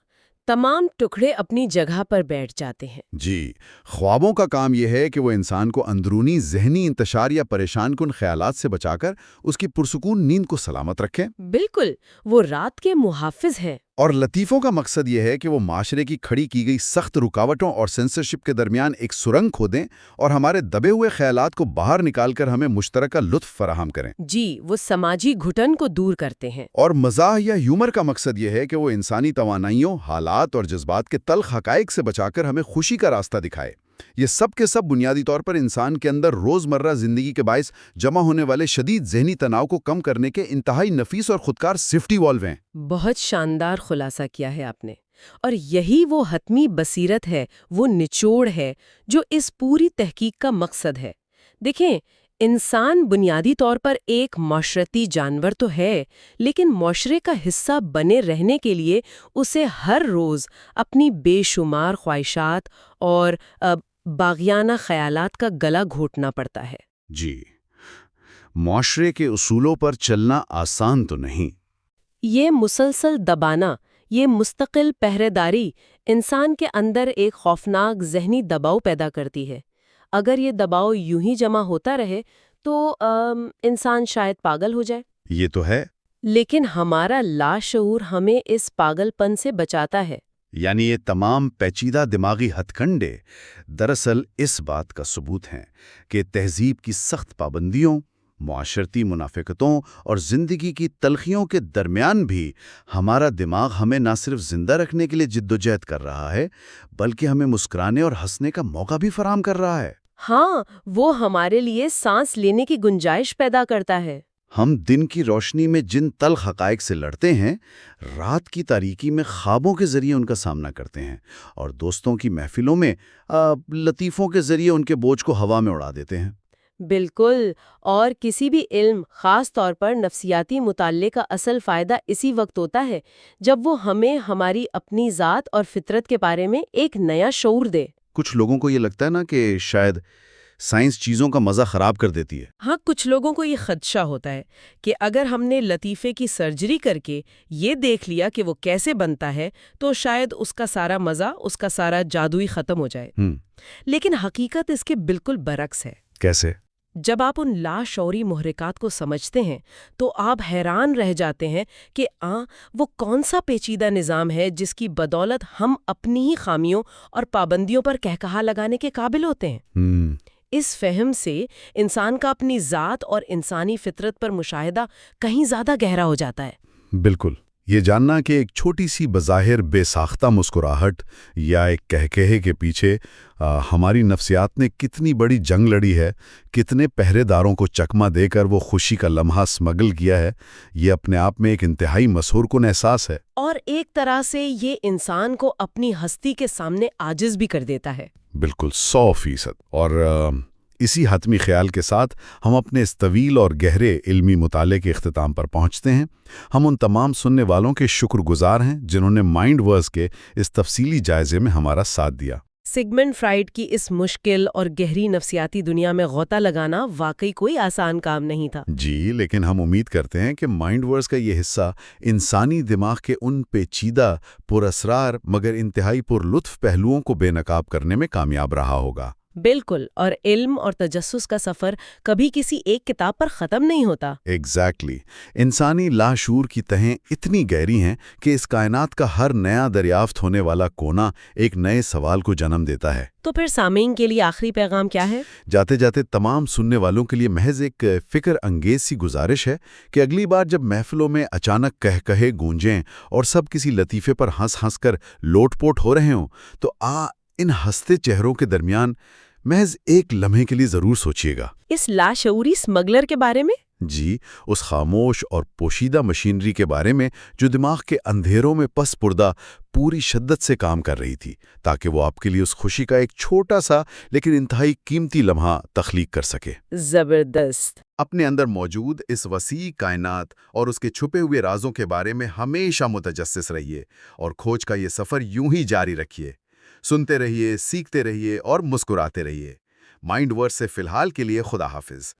تمام ٹکڑے اپنی جگہ پر بیٹھ جاتے ہیں۔ جی، خوابوں کا کام یہ ہے کہ وہ انسان کو اندرونی ذہنی انتشار یا پریشان کن خیالات سے بچا کر اس کی پرسکون نیند کو سلامت رکھیں۔ بالکل، وہ رات کے محافظ ہیں۔ اور لطیفوں کا مقصد یہ ہے کہ وہ معاشرے کی کھڑی کی گئی سخت رکاوٹوں اور سینسرشپ کے درمیان ایک سرنگ کھودیں اور ہمارے دبے ہوئے خیالات کو باہر نکال کر ہمیں مشترکہ لطف فراہم کریں۔ جی، وہ سماجی گھٹن کو دور کرتے ہیں۔ اور مزاح یا ہیومر کا مقصد یہ ہے کہ وہ انسانی توانائیوں، حالات اور جذبات کے تلخ حقائق سے بچا کر ہمیں خوشی کا راستہ دکھائے۔ یہ سب کے سب بنیادی طور پر انسان کے اندر روزمرہ زندگی کے باعث جمع ہونے والے شدید ذہنی تناؤ کو کم کرنے کے انتہائی نفیس اور خودکار سیفٹی والو ہیں۔ بہت شاندار خلاصہ کیا ہے آپ نے، اور یہی وہ حتمی بصیرت ہے، وہ نچوڑ ہے جو اس پوری تحقیق کا مقصد ہے۔ دیکھیں، انسان بنیادی طور پر ایک معاشرتی جانور تو ہے، لیکن معاشرے کا حصہ بنے رہنے کے لیے اسے ہر روز اپنی بے شمار خواہشات اور باغیانہ خیالات کا گلا گھونٹنا پڑتا ہے۔ جی، معاشرے کے اصولوں پر چلنا آسان تو نہیں۔ یہ مسلسل دبانا، یہ مستقل پہرے داری انسان کے اندر ایک خوفناک ذہنی دباؤ پیدا کرتی ہے۔ اگر یہ دباؤ یوں ہی جمع ہوتا رہے تو انسان شاید پاگل ہو جائے۔ یہ تو ہے۔ لیکن ہمارا لاشعور ہمیں اس پاگل پن سے بچاتا ہے۔ یعنی یہ تمام پیچیدہ دماغی ہتھ کنڈے دراصل اس بات کا ثبوت ہیں کہ تہذیب کی سخت پابندیوں، معاشرتی منافقتوں اور زندگی کی تلخیوں کے درمیان بھی ہمارا دماغ ہمیں نہ صرف زندہ رکھنے کے لیے جدوجہد کر رہا ہے بلکہ ہمیں مسکرانے اور ہنسنے کا موقع بھی فراہم کر رہا ہے۔ ہاں، وہ ہمارے لیے سانس لینے کی گنجائش پیدا کرتا ہے۔ ہم دن کی روشنی میں جن تلخ حقائق سے لڑتے ہیں، رات کی تاریکی میں خوابوں کے ذریعے ان کا سامنا کرتے ہیں اور دوستوں کی محفلوں میں لطیفوں کے ذریعے ان کے بوجھ کو ہوا میں اڑا دیتے ہیں۔ بالکل، اور کسی بھی علم، خاص طور پر نفسیاتی مطالعے کا اصل فائدہ اسی وقت ہوتا ہے جب وہ ہمیں ہماری اپنی ذات اور فطرت کے بارے میں ایک نیا شعور دے۔ کچھ لوگوں کو یہ لگتا ہے نا کہ شاید سائنس چیزوں کا مزہ خراب کر دیتی ہے۔ ہاں، کچھ لوگوں کو یہ خدشہ ہوتا ہے کہ اگر ہم نے لطیفے کی سرجری کر کے یہ دیکھ لیا کہ وہ کیسے بنتا ہے تو شاید اس کا سارا مزہ، اس کا سارا جادو ہی ختم ہو جائے۔ لیکن حقیقت اس کے بالکل برعکس ہے۔ کیسے؟ جب آپ ان لاشعوری محرکات کو سمجھتے ہیں تو آپ حیران رہ جاتے ہیں کہ وہ کون سا پیچیدہ نظام ہے جس کی بدولت ہم اپنی ہی خامیوں اور پابندیوں پر کہکہا لگانے کے قابل ہوتے ہیں۔ اس فہم سے انسان کا اپنی ذات اور انسانی فطرت پر مشاہدہ کہیں زیادہ گہرا ہو جاتا ہے۔ بالکل، یہ جاننا کہ ایک چھوٹی سی بظاہر بے ساختہ مسکراہٹ یا ایک کہکہے کے پیچھے ہماری نفسیات نے کتنی بڑی جنگ لڑی ہے، کتنے پہرے داروں کو چکمہ دے کر وہ خوشی کا لمحہ سمگل کیا ہے، یہ اپنے آپ میں ایک انتہائی مسحور کن احساس ہے۔ اور ایک طرح سے یہ انسان کو اپنی ہستی کے سامنے عاجز بھی کر دیتا ہے۔ بالکل 100%۔ اور اسی حتمی خیال کے ساتھ ہم اپنے اس طویل اور گہرے علمی مطالعے کے اختتام پر پہنچتے ہیں۔ ہم ان تمام سننے والوں کے شکر گزار ہیں جنہوں نے مائنڈ ورس کے اس تفصیلی جائزے میں ہمارا ساتھ دیا۔ سگمنڈ فرائڈ کی اس مشکل اور گہری نفسیاتی دنیا میں غوطہ لگانا واقعی کوئی آسان کام نہیں تھا۔ جی، لیکن ہم امید کرتے ہیں کہ مائنڈ ورس کا یہ حصہ انسانی دماغ کے ان پیچیدہ، پراسرار مگر انتہائی پرلطف پہلوؤں کو بے نقاب کرنے میں کامیاب رہا ہوگا۔ بالکل، اور علم اور تجسس کا سفر کبھی کسی ایک کتاب پر ختم نہیں ہوتا۔ ایگزیکٹلی انسانی لاشعور کی تہیں اتنی گہری ہیں کہ اس کائنات کا ہر نیا دریافت ہونے والا کونا ایک نئے سوال کو جنم دیتا ہے۔ تو پھر سامعین کے لیے آخری پیغام کیا ہے؟ جاتے جاتے تمام سننے والوں کے لیے محض ایک فکر انگیز سی گزارش ہے کہ اگلی بار جب محفلوں میں اچانک کہے گونجیں اور سب کسی لطیفے پر ہنس ہنس کر لوٹ پوٹ ہو رہے ہوں تو ان ہنستے چہروں کے درمیان محض ایک لمحے کے لیے ضرور سوچیے گا۔ اس لاشعوری اسمگلر کے بارے میں؟ جی، اس خاموش اور پوشیدہ مشینری کے بارے میں جو دماغ کے اندھیروں میں پس پردہ پوری شدت سے کام کر رہی تھی تاکہ وہ آپ کے لیے اس خوشی کا ایک چھوٹا سا لیکن انتہائی قیمتی لمحہ تخلیق کر سکے۔ زبردست۔ اپنے اندر موجود اس وسیع کائنات اور اس کے چھپے ہوئے رازوں کے بارے میں ہمیشہ متجسس رہیے اور کھوج کا یہ سفر یوں ہی جاری رکھیے۔ سنتے رہیے، سیکھتے رہیے اور مسکراتے رہیے۔ مائنڈ ورس سے فی الحال کے لیے خدا حافظ۔